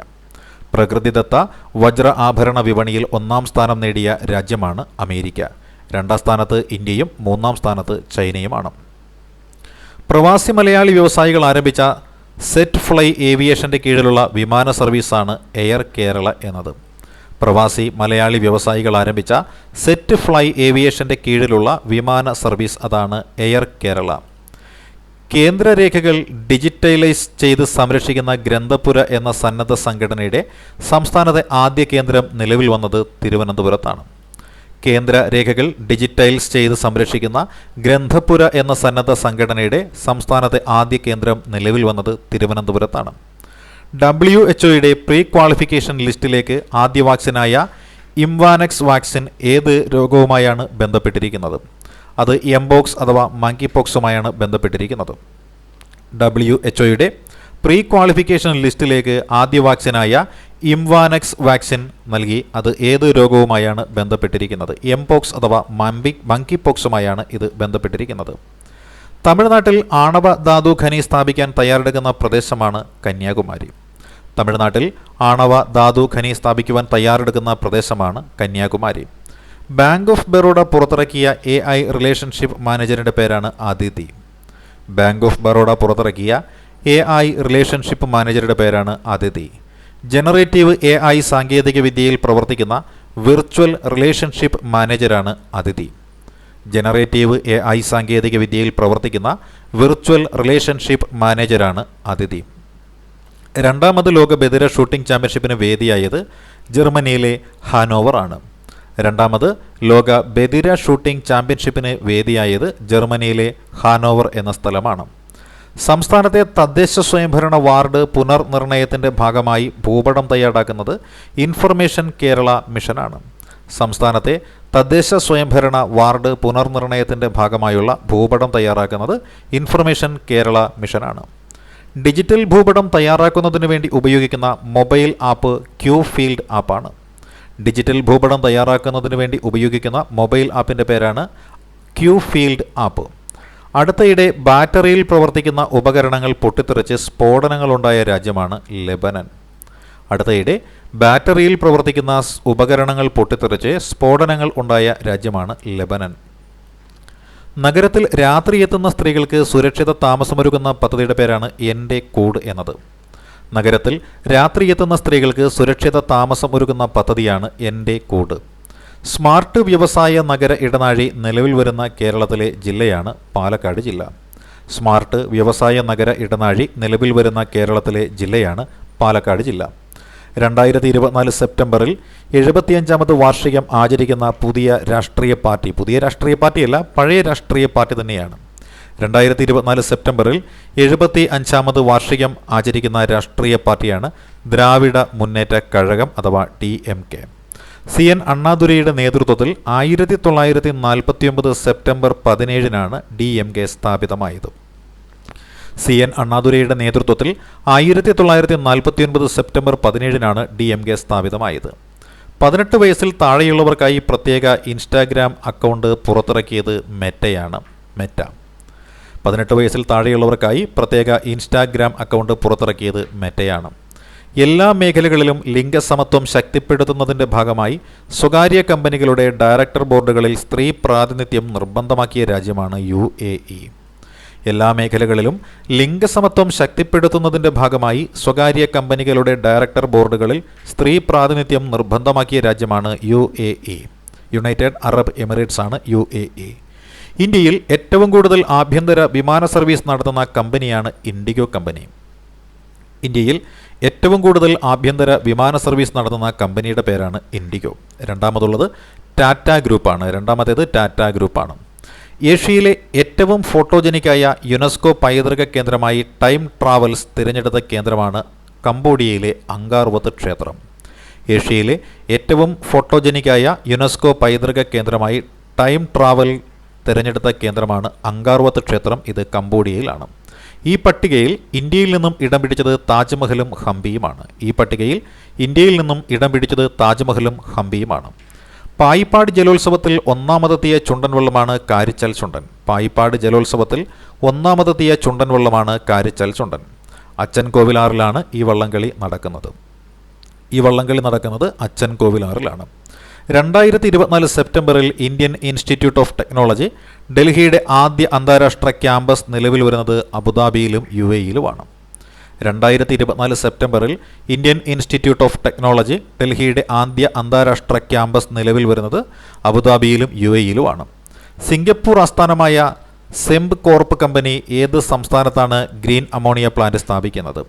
പ്രകൃതിദത്ത വജ്ര ആഭരണ വിപണിയിൽ 1-ാം സ്ഥാനം നേടിയ രാജ്യമാണ് അമേരിക്ക. 2-ാം സ്ഥാനത്ത് ഇന്ത്യയും 3-ാം സ്ഥാനത്ത് ചൈനയുമാണ്. പ്രവാസി മലയാളി വ്യവസായികൾ ആരംഭിച്ച സെറ്റ് ഫ്ലൈ ഏവിയേഷൻ്റെ കീഴിലുള്ള വിമാന സർവീസാണ് എയർ കേരള എന്നത്. പ്രവാസി മലയാളി വ്യവസായികൾ ആരംഭിച്ച സെറ്റ് ഫ്ലൈ ഏവിയേഷൻ്റെ കീഴിലുള്ള വിമാന സർവീസ് അതാണ് എയർ കേരള. കേന്ദ്രരേഖകൾ ഡിജിറ്റലൈസ് ചെയ്ത് സംരക്ഷിക്കുന്ന ഗ്രന്ഥപുര എന്ന സന്നദ്ധ സംഘടനയുടെ സംസ്ഥാനത്തെ ആദ്യ കേന്ദ്രം നിലവിൽ വന്നത് തിരുവനന്തപുരത്താണ്. കേന്ദ്ര രേഖകൾ ഡിജിറ്റൈസ് ചെയ്ത് സംരക്ഷിക്കുന്ന ഗ്രന്ഥപുര എന്ന സന്നദ്ധ സംഘടനയുടെ സംസ്ഥാനത്തെ ആദ്യ കേന്ദ്രം നിലവിൽ വന്നത് തിരുവനന്തപുരത്താണ്. WHO-യുടെ പ്രീ ക്വാളിഫിക്കേഷൻ ലിസ്റ്റിലേക്ക് ആദ്യ വാക്സിനായ ഇംവാനക്സ് വാക്സിൻ ഏത് രോഗവുമായാണ് ബന്ധപ്പെട്ടിരിക്കുന്നത്? അത് എംപോക്സ് അഥവാ മങ്കി പോക്സുമായാണ് ബന്ധപ്പെട്ടിരിക്കുന്നത്. WHO-യുടെ പ്രീ ക്വാളിഫിക്കേഷൻ ലിസ്റ്റിലേക്ക് ആദ്യ വാക്സിനായ ഇംവാനക്സ് വാക്സിൻ നൽകി. അത് ഏത് രോഗവുമായാണ് ബന്ധപ്പെട്ടിരിക്കുന്നത്? എംപോക്സ് അഥവാ മങ്കി പോക്സുമായാണ് ഇത് ബന്ധപ്പെട്ടിരിക്കുന്നത്. തമിഴ്നാട്ടിൽ ആണവ ധാതു ഖനി സ്ഥാപിക്കാൻ തയ്യാറെടുക്കുന്ന പ്രദേശമാണ് കന്യാകുമാരി. തമിഴ്നാട്ടിൽ ആണവ ധാതു ഖനി സ്ഥാപിക്കുവാൻ തയ്യാറെടുക്കുന്ന പ്രദേശമാണ് കന്യാകുമാരി. ബാങ്ക് ഓഫ് ബറോഡ പുറത്തിറക്കിയ AI റിലേഷൻഷിപ്പ് മാനേജറിൻ്റെ പേരാണ് അദിതി. ബാങ്ക് ഓഫ് ബറോഡ പുറത്തിറക്കിയ AI റിലേഷൻഷിപ്പ് മാനേജറുടെ പേരാണ് അദിതി. ജനറേറ്റീവ് AI സാങ്കേതിക വിദ്യയിൽ പ്രവർത്തിക്കുന്ന വിർച്വൽ റിലേഷൻഷിപ്പ് മാനേജറാണ് അദിതി. ജനറേറ്റീവ് AI സാങ്കേതിക വിദ്യയിൽ പ്രവർത്തിക്കുന്ന വിർച്വൽ റിലേഷൻഷിപ്പ് മാനേജറാണ് അദിതി. രണ്ടാമത് ലോക ബധിര ഷൂട്ടിംഗ് ചാമ്പ്യൻഷിപ്പിന് വേദിയായത് ജർമ്മനിയിലെ ഹാനോവർ ആണ്. രണ്ടാമത് ലോക ബധിര ഷൂട്ടിംഗ് ചാമ്പ്യൻഷിപ്പിന് വേദിയായത് ജർമ്മനിയിലെ ഹാനോവർ എന്ന സ്ഥലമാണ്. സംസ്ഥാനത്തെ തദ്ദേശ സ്വയംഭരണ വാർഡ് പുനർനിർണയത്തിൻ്റെ ഭാഗമായി ഭൂപടം തയ്യാറാക്കുന്നത് ഇൻഫർമേഷൻ കേരള മിഷനാണ്. സംസ്ഥാനത്തെ തദ്ദേശ സ്വയംഭരണ വാർഡ് പുനർനിർണയത്തിൻ്റെ ഭാഗമായുള്ള ഭൂപടം തയ്യാറാക്കുന്നത് ഇൻഫർമേഷൻ കേരള മിഷനാണ്. ഡിജിറ്റൽ ഭൂപടം തയ്യാറാക്കുന്നതിന് വേണ്ടി ഉപയോഗിക്കുന്ന മൊബൈൽ ആപ്പ് ക്യൂ ഫീൽഡ് ആപ്പാണ്. ഡിജിറ്റൽ ഭൂപടം തയ്യാറാക്കുന്നതിന് വേണ്ടി ഉപയോഗിക്കുന്ന മൊബൈൽ ആപ്പിൻ്റെ പേരാണ് ക്യൂ ഫീൽഡ് ആപ്പ്. അടുത്തയിടെ ബാറ്ററിയിൽ പ്രവർത്തിക്കുന്ന ഉപകരണങ്ങൾ പൊട്ടിത്തെറിച്ച് സ്ഫോടനങ്ങളുണ്ടായ രാജ്യമാണ് ലെബനൻ. അടുത്തയിടെ ബാറ്ററിയിൽ പ്രവർത്തിക്കുന്ന ഉപകരണങ്ങൾ പൊട്ടിത്തെറിച്ച് സ്ഫോടനങ്ങൾ ഉണ്ടായ രാജ്യമാണ് ലെബനൻ. നഗരത്തിൽ രാത്രി എത്തുന്ന സ്ത്രീകൾക്ക് സുരക്ഷിത താമസമൊരുക്കുന്ന പദ്ധതിയുടെ പേരാണ് എൻ്റെ കൂട് എന്നത്. നഗരത്തിൽ രാത്രി എത്തുന്ന സ്ത്രീകൾക്ക് സുരക്ഷിത താമസം ഒരുക്കുന്ന പദ്ധതിയാണ് എൻ്റെ കൂട്. സ്മാർട്ട് വ്യവസായ നഗര ഇടനാഴി നിലവിൽ വരുന്ന കേരളത്തിലെ ജില്ലയാണ് പാലക്കാട് ജില്ല. സ്മാർട്ട് വ്യവസായ നഗര ഇടനാഴി നിലവിൽ വരുന്ന കേരളത്തിലെ ജില്ലയാണ് പാലക്കാട് ജില്ല. 2024 സെപ്റ്റംബറിൽ 75ാമത് വാർഷികം ആചരിക്കുന്ന പുതിയ രാഷ്ട്രീയ പാർട്ടിയല്ല, പഴയ രാഷ്ട്രീയ പാർട്ടി തന്നെയാണ്. 2024 സെപ്റ്റംബറിൽ 75ാമത് വാർഷികം ആചരിക്കുന്ന രാഷ്ട്രീയ പാർട്ടിയാണ് ദ്രാവിഡ മുന്നേറ്റ കഴകം അഥവാ DMK. CN അണ്ണാദുരൈയുടെ നേതൃത്വത്തിൽ 1949 സെപ്റ്റംബർ 17-നാണ് DMK സ്ഥാപിതമായത്. CN അണ്ണാദുരൈയുടെ നേതൃത്വത്തിൽ 1949 സെപ്റ്റംബർ 17-നാണ് DMK സ്ഥാപിതമായത്. 18 വയസ്സിൽ താഴെയുള്ളവർക്കായി പ്രത്യേക ഇൻസ്റ്റാഗ്രാം അക്കൗണ്ട് പുറത്തിറക്കിയത് മെറ്റയാണ്. 18 വയസ്സിൽ താഴെയുള്ളവർക്കായി പ്രത്യേക ഇൻസ്റ്റാഗ്രാം അക്കൗണ്ട് പുറത്തിറക്കിയത് മെറ്റയാണ്. എല്ലാ മേഖലകളിലും ലിംഗസമത്വം ശക്തിപ്പെടുത്തുന്നതിൻ്റെ ഭാഗമായി സ്വകാര്യ കമ്പനികളുടെ ഡയറക്ടർ ബോർഡുകളിൽ സ്ത്രീ പ്രാതിനിധ്യം നിർബന്ധമാക്കിയ രാജ്യമാണ് UAE. എല്ലാ മേഖലകളിലും ലിംഗസമത്വം ശക്തിപ്പെടുത്തുന്നതിൻ്റെ ഭാഗമായി സ്വകാര്യ കമ്പനികളുടെ ഡയറക്ടർ ബോർഡുകളിൽ സ്ത്രീ പ്രാതിനിധ്യം നിർബന്ധമാക്കിയ രാജ്യമാണ് UAE. യുണൈറ്റഡ് അറബ് എമിറേറ്റ്സ് ആണ് UAE. ഇന്ത്യയിൽ ഏറ്റവും കൂടുതൽ ആഭ്യന്തര വിമാന സർവീസ് നടത്തുന്ന കമ്പനിയാണ് ഇൻഡിഗോ കമ്പനി. ഇന്ത്യയിൽ ഏറ്റവും കൂടുതൽ ആഭ്യന്തര വിമാന സർവീസ് നടത്തുന്ന കമ്പനിയുടെ പേരാണ് ഇൻഡിഗോ. രണ്ടാമത്തേത് ടാറ്റ ഗ്രൂപ്പാണ്. ഏഷ്യയിലെ ഏറ്റവും ഫോട്ടോജനിക്കായ യുനെസ്കോ പൈതൃക കേന്ദ്രമായി ടൈം ട്രാവൽസ് തിരഞ്ഞെടുത്ത കേന്ദ്രമാണ് കംബോഡിയയിലെ അങ്കാർവത്ത് ക്ഷേത്രം. ഏഷ്യയിലെ ഏറ്റവും ഫോട്ടോജനിക്കായ യുനെസ്കോ പൈതൃക കേന്ദ്രമായി ടൈം ട്രാവൽ തിരഞ്ഞെടുത്ത കേന്ദ്രമാണ് അങ്കാർവത്ത് ക്ഷേത്രം. ഇത് കംബോഡിയയിലാണ്. ഈ പട്ടികയിൽ ഇന്ത്യയിൽ നിന്നും ഇടം പിടിച്ചത് താജ്മഹലും ഹംപിയുമാണ്. പായിപ്പാട് ജലോത്സവത്തിൽ ഒന്നാമതെത്തിയ ചുണ്ടൻവള്ളമാണ് കാരിച്ചാൽ ചുണ്ടൻ. അച്ചൻ കോവിലാറിലാണ് ഈ വള്ളംകളി നടക്കുന്നത്. അച്ചൻ കോവിലാറിലാണ്. 2024 സെപ്റ്റംബറിൽ ഇന്ത്യൻ ഇൻസ്റ്റിറ്റ്യൂട്ട് ഓഫ് ടെക്നോളജി ഡൽഹിയുടെ ആദ്യ അന്താരാഷ്ട്ര ക്യാമ്പസ് നിലവിൽ വരുന്നത് അബുദാബിയിലും UAE-ലുമാണ്. 2024 സെപ്റ്റംബറിൽ ഇന്ത്യൻ ഇൻസ്റ്റിറ്റ്യൂട്ട് ഓഫ് ടെക്നോളജി ഡൽഹിയുടെ ആദ്യ അന്താരാഷ്ട്ര ക്യാമ്പസ് നിലവിൽ വരുന്നത് അബുദാബിയിലും UAE-ലുമാണ്. സിംഗപ്പൂർ ആസ്ഥാനമായ സെംബ് കോർപ്പ് കമ്പനി ഏത് സംസ്ഥാനത്താണ് ഗ്രീൻ അമോണിയ പ്ലാന്റ് സ്ഥാപിക്കുന്നത്?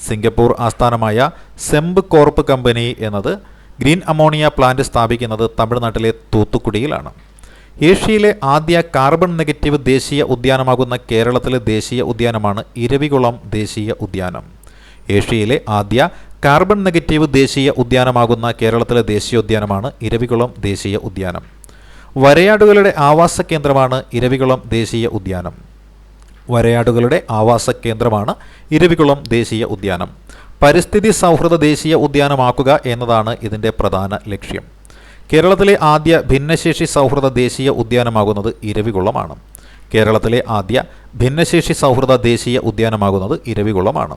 സിംഗപ്പൂർ ആസ്ഥാനമായ സെംബ് കോർപ്പ് കമ്പനി എന്നത് ഗ്രീൻ അമോണിയ പ്ലാന്റ് സ്ഥാപിക്കുന്നത് തമിഴ്നാട്ടിലെ തൂത്തുക്കുടിയിലാണ്. ഏഷ്യയിലെ ആദ്യ കാർബൺ നെഗറ്റീവ് ദേശീയ ഉദ്യാനമാകുന്ന കേരളത്തിലെ ദേശീയ ഉദ്യാനമാണ് ഇരവികുളം ദേശീയ ഉദ്യാനം. ഏഷ്യയിലെ ആദ്യ കാർബൺ നെഗറ്റീവ് ദേശീയ ഉദ്യാനമാകുന്ന കേരളത്തിലെ ദേശീയോദ്യാനമാണ് ഇരവികുളം ദേശീയ ഉദ്യാനം. വരയാടുകളുടെ ആവാസ കേന്ദ്രമാണ് ഇരവികുളം ദേശീയ ഉദ്യാനം. പരിസ്ഥിതി സൗഹൃദ ദേശീയ ഉദ്യാനമാക്കുക എന്നതാണ് ഇതിൻ്റെ പ്രധാന ലക്ഷ്യം. കേരളത്തിലെ ആദ്യ ഭിന്നശേഷി സൗഹൃദ ദേശീയ ഉദ്യാനമാകുന്നത് ഇരവികുളമാണ്.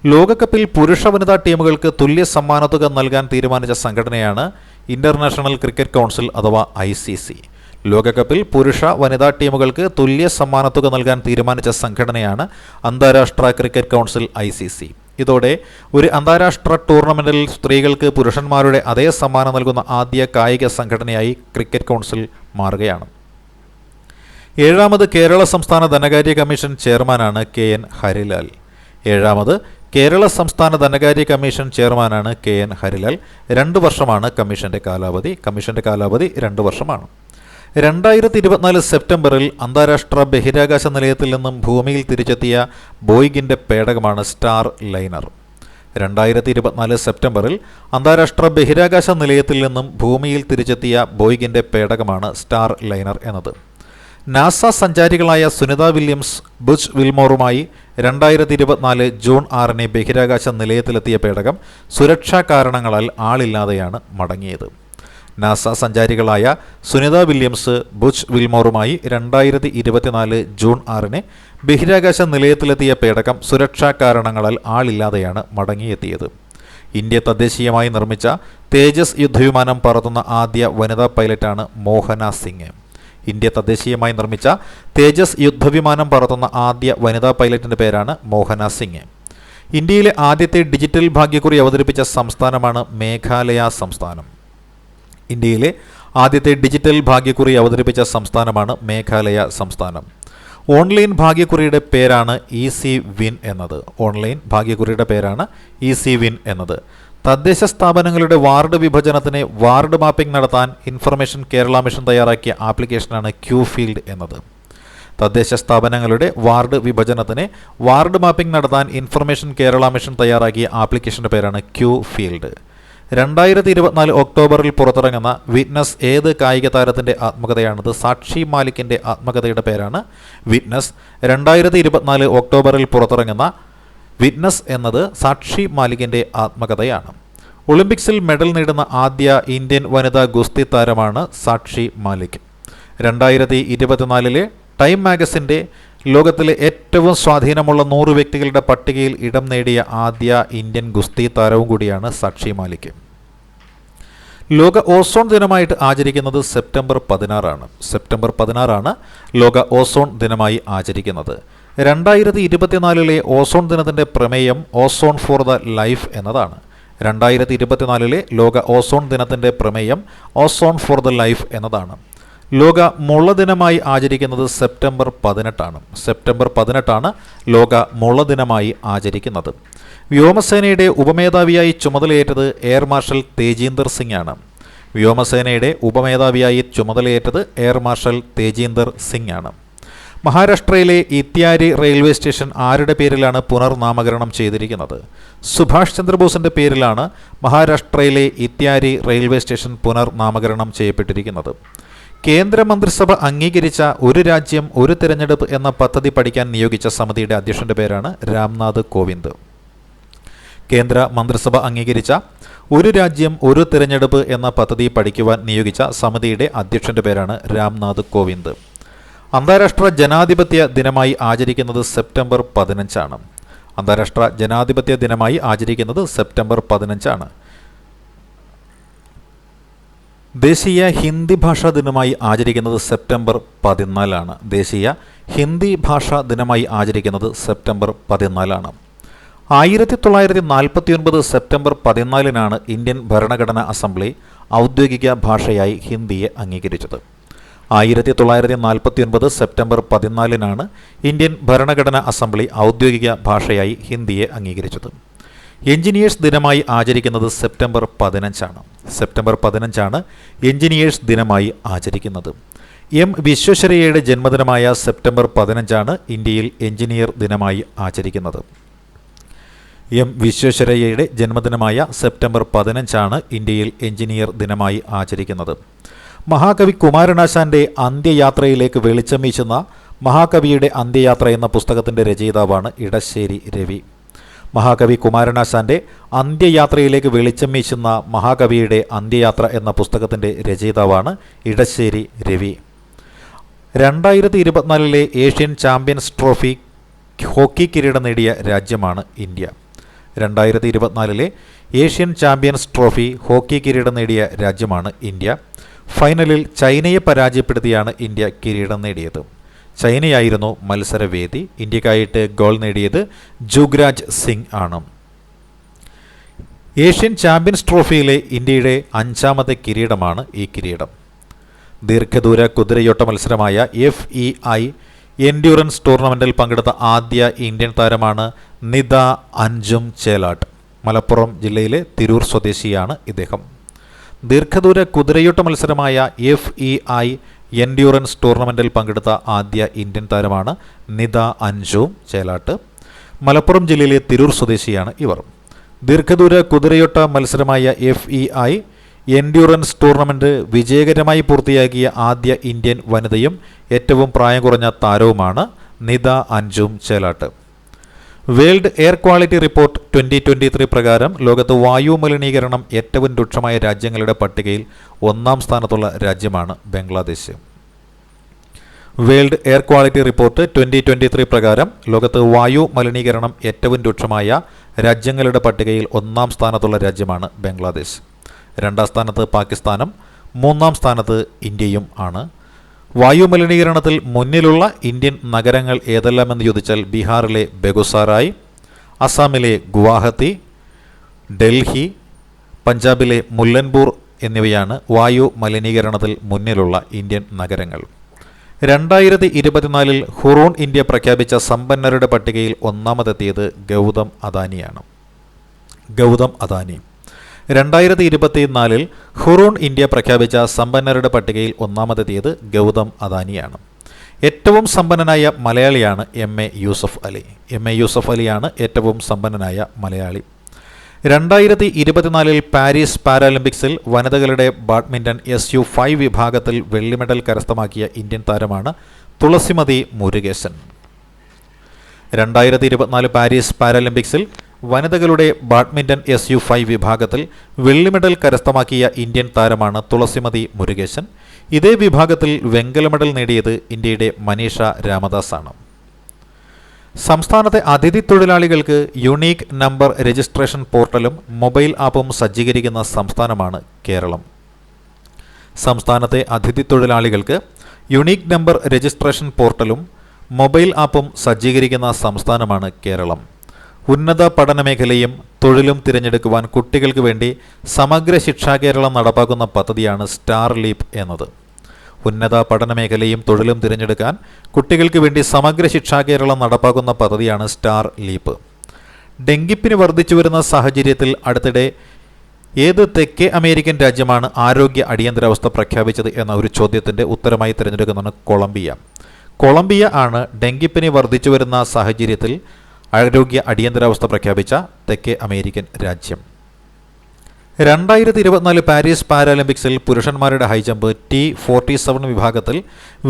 ലോകകപ്പിൽ പുരുഷ വനിതാ ടീമുകൾക്ക് തുല്യ സമ്മാനത്തുക നൽകാൻ തീരുമാനിച്ച സംഘടനയാണ് ഇന്റർനാഷണൽ ക്രിക്കറ്റ് കൗൺസിൽ അഥവാ ICC. ലോകകപ്പിൽ പുരുഷ വനിതാ ടീമുകൾക്ക് തുല്യ സമ്മാനത്തുക നൽകാൻ തീരുമാനിച്ച സംഘടനയാണ് അന്താരാഷ്ട്ര ക്രിക്കറ്റ് കൗൺസിൽ ICC. ഇതോടെ ഒരു അന്താരാഷ്ട്ര ടൂർണമെന്റിൽ സ്ത്രീകൾക്ക് പുരുഷന്മാരുടെ അതേ സമ്മാനം നൽകുന്ന ആദ്യ കായിക സംഘടനയായി ക്രിക്കറ്റ് കൗൺസിൽ മാറുകയാണ്. 7ാമത് കേരള സംസ്ഥാന ധനകാര്യ കമ്മീഷൻ ചെയർമാനാണ് KN ഹരിലാൽ. 7ാമത് കേരള സംസ്ഥാന ധനകാര്യ കമ്മീഷൻ ചെയർമാനാണ് KN ഹരിലാൽ. 2 വർഷമാണ് കമ്മീഷന്റെ കാലാവധി. 2 വർഷമാണ്. 2024 സെപ്റ്റംബറിൽ അന്താരാഷ്ട്ര ബഹിരാകാശ നിലയത്തിൽ നിന്നും ഭൂമിയിൽ തിരിച്ചെത്തിയ ബോയിങ്ങിന്റെ പേടകമാണ് സ്റ്റാർ ലൈനർ. 2024 സെപ്റ്റംബറിൽ അന്താരാഷ്ട്ര ബഹിരാകാശ നിലയത്തിൽ നിന്നും ഭൂമിയിൽ തിരിച്ചെത്തിയ ബോയിങ്ങിന്റെ പേടകമാണ് സ്റ്റാർ ലൈനർ എന്നത്. നാസ സഞ്ചാരികളായ സുനിത വില്യംസ്, ബുച്ച് വിൽമോറുമായി 2024 ജൂൺ 6 ബഹിരാകാശ നിലയത്തിലെത്തിയ പേടകം സുരക്ഷാ കാരണങ്ങളാൽ ആളില്ലാതെയാണ് മടങ്ങിയത്. നാസ സഞ്ചാരികളായ സുനിത വില്യംസ്, ബുച്ച് വിൽമോറുമായി 2024 ജൂൺ 6 ബഹിരാകാശ നിലയത്തിലെത്തിയ പേടകം സുരക്ഷാ കാരണങ്ങളാൽ ആളില്ലാതെയാണ് മടങ്ങിയെത്തിയത്. ഇന്ത്യ തദ്ദേശീയമായി നിർമ്മിച്ച തേജസ് യുദ്ധവിമാനം പറത്തുന്ന ആദ്യ വനിതാ പൈലറ്റാണ് മോഹന സിംഗ്. ഇന്ത്യ തദ്ദേശീയമായി നിർമ്മിച്ച തേജസ് യുദ്ധവിമാനം പറത്തുന്ന ആദ്യ വനിതാ പൈലറ്റിന്റെ പേരാണ് മോഹന സിംഗ്. ഇന്ത്യയിലെ ആദ്യത്തെ ഡിജിറ്റൽ ഭാഗ്യക്കുറി അവതരിപ്പിച്ച സംസ്ഥാനമാണ് മേഘാലയ സംസ്ഥാനം. ഇന്ത്യയിലെ ആദ്യത്തെ ഡിജിറ്റൽ ഭാഗ്യക്കുറി അവതരിപ്പിച്ച സംസ്ഥാനമാണ് മേഘാലയ സംസ്ഥാനം. ഓൺലൈൻ ഭാഗ്യക്കുറിയുടെ പേരാണ് ഈസി വിൻ എന്നത്. ഓൺലൈൻ ഭാഗ്യക്കുറിയുടെ പേരാണ് ഈസി വിൻ എന്നത്. തദ്ദേശ സ്ഥാപനങ്ങളുടെ വാർഡ് വിഭജനത്തിന് വാർഡ് മാപ്പിംഗ് നടത്താൻ ഇൻഫർമേഷൻ കേരള മിഷൻ തയ്യാറാക്കിയ ആപ്ലിക്കേഷനാണ് ക്യൂ ഫീൽഡ് എന്നത്. തദ്ദേശ സ്ഥാപനങ്ങളുടെ വാർഡ് വിഭജനത്തിന് വാർഡ് മാപ്പിംഗ് നടത്താൻ ഇൻഫർമേഷൻ കേരള മിഷൻ തയ്യാറാക്കിയ ആപ്ലിക്കേഷന്റെ പേരാണ് ക്യൂ ഫീൽഡ്. 2024 ഒക്ടോബറിൽ പുറത്തിറങ്ങുന്ന വിറ്റ്നസ് ഏത് കായിക താരത്തിൻ്റെ ആത്മകഥയാണിത്? സാക്ഷി മാലിക്കിൻ്റെ ആത്മകഥയുടെ പേരാണ് വിറ്റ്നസ്. 2024 ഒക്ടോബറിൽ പുറത്തിറങ്ങുന്ന വിറ്റ്നസ് എന്നത് സാക്ഷി മാലിക്കിൻ്റെ ആത്മകഥയാണ്. ഒളിമ്പിക്സിൽ മെഡൽ നേടുന്ന ആദ്യ ഇന്ത്യൻ വനിതാ ഗുസ്തി താരമാണ് സാക്ഷി മാലിക്. 2024 ടൈം മാഗസിൻ്റെ ലോകത്തിലെ ഏറ്റവും സ്വാധീനമുള്ള 100 വ്യക്തികളുടെ പട്ടികയിൽ ഇടം നേടിയ ആദ്യ ഇന്ത്യൻ ഗുസ്തി താരവും കൂടിയാണ് സാക്ഷി മാലിക്. ലോക ഓസോൺ ദിനമായിട്ട് ആചരിക്കുന്നത് സെപ്റ്റംബർ 16 സെപ്റ്റംബർ 16 ലോക ഓസോൺ ദിനമായി ആചരിക്കുന്നത്. 2024 ഓസോൺ ദിനത്തിൻ്റെ പ്രമേയം ഓസോൺ ഫോർ ദ ലൈഫ് എന്നതാണ്. 2024 ലോക ഓസോൺ ദിനത്തിൻ്റെ പ്രമേയം ഓസോൺ ഫോർ ദ ലൈഫ് എന്നതാണ്. ലോക മുള ദിനമായി ആചരിക്കുന്നത് സെപ്റ്റംബർ 18 സെപ്റ്റംബർ 18 ലോക മുള ദിനമായി ആചരിക്കുന്നത്. വ്യോമസേനയുടെ ഉപമേധാവിയായി ചുമതലയേറ്റത് എയർ മാർഷൽ തേജീന്ദർ സിംഗ് ആണ്. വ്യോമസേനയുടെ ഉപമേധാവിയായി ചുമതലയേറ്റത് എയർ മാർഷൽ തേജീന്ദർ സിംഗ് ആണ്. മഹാരാഷ്ട്രയിലെ ഇത്യാരി റെയിൽവേ സ്റ്റേഷൻ ആരുടെ പേരിലാണ് പുനർനാമകരണം ചെയ്തിരിക്കുന്നത്? സുഭാഷ് ചന്ദ്രബോസിൻ്റെ പേരിലാണ് മഹാരാഷ്ട്രയിലെ ഇത്യാരി റെയിൽവേ സ്റ്റേഷൻ പുനർനാമകരണം ചെയ്യപ്പെട്ടിരിക്കുന്നത്. കേന്ദ്രമന്ത്രിസഭ അംഗീകരിച്ച ഒരു രാജ്യം ഒരു തിരഞ്ഞെടുപ്പ് എന്ന പദ്ധതി പഠിക്കാൻ നിയോഗിച്ച സമിതിയുടെ അധ്യക്ഷന്റെ പേരാണ് രാംനാഥ് കോവിന്ദ്. കേന്ദ്ര മന്ത്രിസഭ അംഗീകരിച്ച ഒരു രാജ്യം ഒരു തിരഞ്ഞെടുപ്പ് എന്ന പദ്ധതി പഠിക്കുവാൻ നിയോഗിച്ച സമിതിയുടെ അധ്യക്ഷന്റെ പേരാണ് രാംനാഥ് കോവിന്ദ്. അന്താരാഷ്ട്ര ജനാധിപത്യ ദിനമായി ആചരിക്കുന്നത് സെപ്റ്റംബർ 15 അന്താരാഷ്ട്ര ജനാധിപത്യ ദിനമായി ആചരിക്കുന്നത് സെപ്റ്റംബർ 15 ദേശീയ ഹിന്ദി ഭാഷാ ദിനമായി ആചരിക്കുന്നത് സെപ്റ്റംബർ 14 ദേശീയ ഹിന്ദി ഭാഷാ ദിനമായി ആചരിക്കുന്നത് സെപ്റ്റംബർ 14 1949 സെപ്റ്റംബർ 14 ഇന്ത്യൻ ഭരണഘടനാ അസംബ്ലി ഔദ്യോഗിക ഭാഷയായി ഹിന്ദിയെ അംഗീകരിച്ചത്. 1949 സെപ്റ്റംബർ 14 ഇന്ത്യൻ ഭരണഘടനാ അസംബ്ലി ഔദ്യോഗിക ഭാഷയായി ഹിന്ദിയെ അംഗീകരിച്ചത്. എഞ്ചിനീയേഴ്സ് ദിനമായി ആചരിക്കുന്നത് സെപ്റ്റംബർ 15 സെപ്റ്റംബർ 15 എഞ്ചിനീയേഴ്സ് ദിനമായി ആചരിക്കുന്നത്. വിശ്വേശ്വരയ്യയുടെ ജന്മദിനമായ സെപ്റ്റംബർ 15 ഇന്ത്യയിൽ എഞ്ചിനീയർ ദിനമായി ആചരിക്കുന്നത്. വിശ്വേശ്വരയ്യയുടെ ജന്മദിനമായ സെപ്റ്റംബർ 15 ഇന്ത്യയിൽ എഞ്ചിനീയർ ദിനമായി ആചരിക്കുന്നത്. മഹാകവി കുമാരനാശാൻ്റെ അന്ത്യയാത്രയിലേക്ക് വെളിച്ചം വീശുന്ന മഹാകവിയുടെ അന്ത്യയാത്ര എന്ന പുസ്തകത്തിൻ്റെ രചയിതാവാണ് ഇടശ്ശേരി രവി. മഹാകവി കുമാരനാശാൻ്റെ അന്ത്യയാത്രയിലേക്ക് വെളിച്ചം വീശുന്ന മഹാകവിയുടെ അന്ത്യയാത്ര എന്ന പുസ്തകത്തിൻ്റെ രചയിതാവാണ് Edasseri Ravi. 2024 Asian champions trophy hockey കിരീടം നേടിയ രാജ്യമാണ് India. 2024 Asian champions trophy hockey കിരീടം നേടിയ രാജ്യമാണ് ഇന്ത്യ. ഫൈനലിൽ ചൈനയെ പരാജയപ്പെടുത്തിയാണ് ഇന്ത്യ കിരീടം നേടിയത്. ചൈനയായിരുന്നു മത്സരവേദി. ഇന്ത്യക്കായിട്ട് ഗോൾ നേടിയത് ജുഗ്രാജ് സിംഗ് ആണ്. ഏഷ്യൻ ചാമ്പ്യൻസ് ട്രോഫിയിലെ ഇന്ത്യയുടെ 5ാമത്തെ കിരീടമാണ് ഈ കിരീടം. ദീർഘദൂര കുതിരയോട്ട മത്സരമായ FEI എൻഡ്യൂറൻസ് ടൂർണമെൻറ്റിൽ പങ്കെടുത്ത ആദ്യ ഇന്ത്യൻ താരമാണ് നിത അൻജും ചേലാട്ട്. മലപ്പുറം ജില്ലയിലെ തിരൂർ സ്വദേശിയാണ് ഇദ്ദേഹം. ദീർഘദൂര കുതിരയോട്ട മത്സരമായ FEI എൻഡ്യൂറൻസ് ടൂർണമെൻറ്റിൽ പങ്കെടുത്ത ആദ്യ ഇന്ത്യൻ താരമാണ് നിത അൻജും ചേലാട്ട്. മലപ്പുറം ജില്ലയിലെ തിരൂർ സ്വദേശിയാണ് ഇവർ. ദീർഘദൂര കുതിരയോട്ട മത്സരമായ FEI എൻഡ്യൂറൻസ് ടൂർണമെൻറ്റ് വിജയകരമായി പൂർത്തിയാക്കിയ ആദ്യ ഇന്ത്യൻ വനിതയും ഏറ്റവും പ്രായം കുറഞ്ഞ താരവുമാണ് Nida Anjum Chelatt. World air quality report 2023 പ്രകാരം ലോകത്ത് വായു മലിനീകരണം ഏറ്റവും രൂക്ഷമായ രാജ്യങ്ങളുടെ പട്ടികയിൽ 1ാം സ്ഥാനത്തുള്ള രാജ്യമാണ് Bangladesh. World air quality report 2023 പ്രകാരം ലോകത്ത് വായു മലിനീകരണം ഏറ്റവും രൂക്ഷമായ രാജ്യങ്ങളുടെ പട്ടികയിൽ 1ാം സ്ഥാനത്തുള്ള രാജ്യമാണ് ബംഗ്ലാദേശ്. 2ാം സ്ഥാനത്ത് പാകിസ്ഥാനും 3ാം സ്ഥാനത്ത് ഇന്ത്യയും ആണ്. വായു മലിനീകരണത്തിൽ മുന്നിലുള്ള ഇന്ത്യൻ നഗരങ്ങൾ ഏതെല്ലാമെന്ന് ചോദിച്ചാൽ ബീഹാറിലെ ബെഗുസാറായ്, അസാമിലെ ഗുവാഹത്തി, ഡൽഹി, പഞ്ചാബിലെ മുല്ലൻപൂർ എന്നിവയാണ് വായു മലിനീകരണത്തിൽ മുന്നിലുള്ള ഇന്ത്യൻ നഗരങ്ങൾ. 2024 ഹുറൂൺ ഇന്ത്യ പ്രഖ്യാപിച്ച സമ്പന്നരുടെ പട്ടികയിൽ 1ാമതെത്തിയത് ഗൗതം അദാനിയാണ്. 2024 ഹുറൂൺ ഇന്ത്യ പ്രഖ്യാപിച്ച സമ്പന്നരുടെ പട്ടികയിൽ 1ാമതെത്തിയത് ഗൗതം അദാനിയാണ്. ഏറ്റവും സമ്പന്നനായ മലയാളിയാണ് MA യൂസഫ് അലി. MA യൂസഫ് അലിയാണ് ഏറ്റവും സമ്പന്നനായ മലയാളി. 2024 പാരീസ് പാരാലിമ്പിക്സിൽ വനിതകളുടെ ബാഡ്മിൻ്റൺ SU5 വിഭാഗത്തിൽ വെള്ളി മെഡൽ കരസ്ഥമാക്കിയ ഇന്ത്യൻ താരമാണ് തുളസിമതി മുരുകേശൻ. 2024 പാരീസ് പാരാലിമ്പിക്സിൽ വനിതകളുടെ ബാഡ്മിൻ്റൺ SU5 വിഭാഗത്തിൽ വെള്ളി മെഡൽ കരസ്ഥമാക്കിയ ഇന്ത്യൻ താരമാണ് തുളസിമതി മുരുകേശൻ. ഇതേ വിഭാഗത്തിൽ വെങ്കല മെഡൽ നേടിയത് ഇന്ത്യയുടെ മനീഷ രാമദാസ് ആണ്. സംസ്ഥാനത്തെ അതിഥി തൊഴിലാളികൾക്ക് യുണീക്ക് നമ്പർ രജിസ്ട്രേഷൻ പോർട്ടലും മൊബൈൽ ആപ്പും സജ്ജീകരിക്കുന്ന സംസ്ഥാനമാണ് കേരളം. സംസ്ഥാനത്തെ അതിഥി തൊഴിലാളികൾക്ക് യുണീക്ക് നമ്പർ രജിസ്ട്രേഷൻ പോർട്ടലും മൊബൈൽ ആപ്പും സജ്ജീകരിക്കുന്ന സംസ്ഥാനമാണ് കേരളം. ഉന്നത പഠന മേഖലയും തൊഴിലും തിരഞ്ഞെടുക്കുവാൻ കുട്ടികൾക്ക് വേണ്ടി സമഗ്ര ശിക്ഷാ കേരളം നടപ്പാക്കുന്ന പദ്ധതിയാണ് സ്റ്റാർ ലീപ്പ് എന്നത്. ഉന്നത പഠന മേഖലയും തൊഴിലും തിരഞ്ഞെടുക്കാൻ കുട്ടികൾക്ക് വേണ്ടി സമഗ്ര ശിക്ഷാ കേരളം നടപ്പാക്കുന്ന പദ്ധതിയാണ് സ്റ്റാർ ലീപ്പ്. ഡെങ്കിപ്പനി വർദ്ധിച്ചു വരുന്ന സാഹചര്യത്തിൽ അടുത്തിടെ ഏത് തെക്കേ അമേരിക്കൻ രാജ്യമാണ് ആരോഗ്യ അടിയന്തരാവസ്ഥ പ്രഖ്യാപിച്ചത് എന്ന ഒരു ചോദ്യത്തിൻ്റെ ഉത്തരമായി തിരഞ്ഞെടുക്കുന്നതാണ് കൊളംബിയ. കൊളംബിയ ആണ് ഡെങ്കിപ്പനി വർദ്ധിച്ചു വരുന്ന സാഹചര്യത്തിൽ ആരോഗ്യ അടിയന്തരാവസ്ഥ പ്രഖ്യാപിച്ച തെക്കേ അമേരിക്കൻ രാജ്യം. 2024 പാരീസ് പാരാലിമ്പിക്സിൽ പുരുഷന്മാരുടെ ഹൈജമ്പ് T47 വിഭാഗത്തിൽ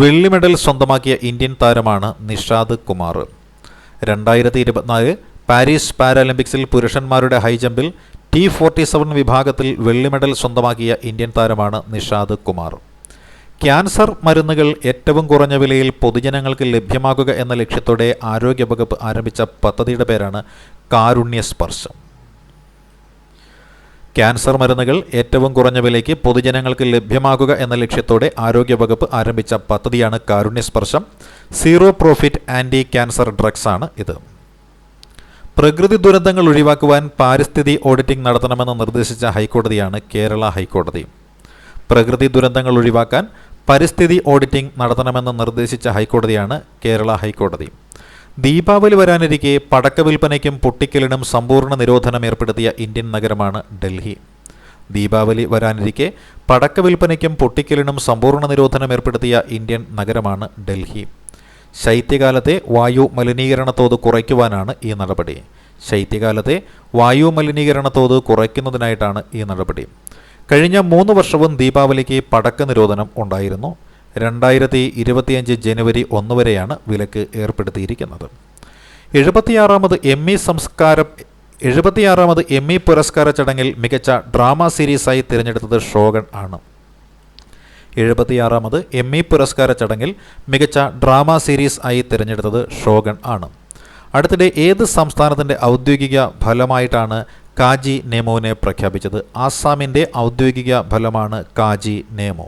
വെള്ളി മെഡൽ സ്വന്തമാക്കിയ ഇന്ത്യൻ താരമാണ് നിഷാദ് കുമാർ. 2024 പാരീസ് പാരാലിമ്പിക്സിൽ പുരുഷന്മാരുടെ ഹൈജമ്പിൽ T47 വിഭാഗത്തിൽ വെള്ളി മെഡൽ സ്വന്തമാക്കിയ ഇന്ത്യൻ താരമാണ് നിഷാദ് കുമാർ. ക്യാൻസർ മരുന്നുകൾ ഏറ്റവും കുറഞ്ഞ വിലയിൽ പൊതുജനങ്ങൾക്ക് ലഭ്യമാക്കുക എന്ന ലക്ഷ്യത്തോടെ ആരോഗ്യവകുപ്പ് ആരംഭിച്ച പദ്ധതിയുടെ പേരാണ് കാരുണ്യസ്പർശം. ക്യാൻസർ മരുന്നുകൾ ഏറ്റവും കുറഞ്ഞ വിലയ്ക്ക് പൊതുജനങ്ങൾക്ക് ലഭ്യമാക്കുക എന്ന ലക്ഷ്യത്തോടെ ആരോഗ്യവകുപ്പ് ആരംഭിച്ച പദ്ധതിയാണ് Karunyasparsham. Zero profit anti cancer drugs ആണ് ഇത്. പ്രകൃതി ദുരന്തങ്ങൾ ഒഴിവാക്കുവാൻ പാരിസ്ഥിതി ഓഡിറ്റിംഗ് നടത്തണമെന്ന് നിർദ്ദേശിച്ച ഹൈക്കോടതിയാണ് കേരള ഹൈക്കോടതി. പ്രകൃതി ദുരന്തങ്ങൾ ഒഴിവാക്കാൻ പരിസ്ഥിതി ഓഡിറ്റിംഗ് നടത്തണമെന്ന് നിർദ്ദേശിച്ച ഹൈക്കോടതിയാണ് കേരള ഹൈക്കോടതി. ദീപാവലി വരാനിരിക്കെ പടക്ക വിൽപ്പനയ്ക്കും പൊട്ടിക്കലിനും സമ്പൂർണ്ണ നിരോധനം ഏർപ്പെടുത്തിയ ഇന്ത്യൻ നഗരമാണ് ഡൽഹി. ദീപാവലി വരാനിരിക്കെ പടക്ക വിൽപ്പനയ്ക്കും പൊട്ടിക്കലിനും സമ്പൂർണ്ണ നിരോധനം ഏർപ്പെടുത്തിയ ഇന്ത്യൻ നഗരമാണ് ഡൽഹി. ശൈത്യകാലത്തെ വായു മലിനീകരണ തോത് കുറയ്ക്കുവാനാണ് ഈ നടപടി. ശൈത്യകാലത്തെ വായു മലിനീകരണ തോത് കുറയ്ക്കുന്നതിനായിട്ടാണ് ഈ നടപടി. കഴിഞ്ഞ 3 വർഷവും ദീപാവലിക്ക് പടക്ക നിരോധനം ഉണ്ടായിരുന്നു. 2025 ജനുവരി 1 വരെയാണ് വിലക്ക് ഏർപ്പെടുത്തിയിരിക്കുന്നത്. 76ാമത് എമ്മി പുരസ്കാര ചടങ്ങിൽ മികച്ച ഡ്രാമ സീരീസായി തിരഞ്ഞെടുത്തത് ഷോഗൺ ആണ്. 76ാമത് എമ്മി പുരസ്കാര ചടങ്ങിൽ മികച്ച ഡ്രാമ സീരീസ് ആയി തിരഞ്ഞെടുത്തത് ഷോഗൺ ആണ്. അടുത്തിടെ ഏത് സംസ്ഥാനത്തിൻ്റെ ഔദ്യോഗിക ഫലമായിട്ടാണ് കാജി നേമോവിനെ പ്രഖ്യാപിച്ചത്? ആസാമിൻ്റെ ഔദ്യോഗിക ഫലമാണ് കാജി നേമോ.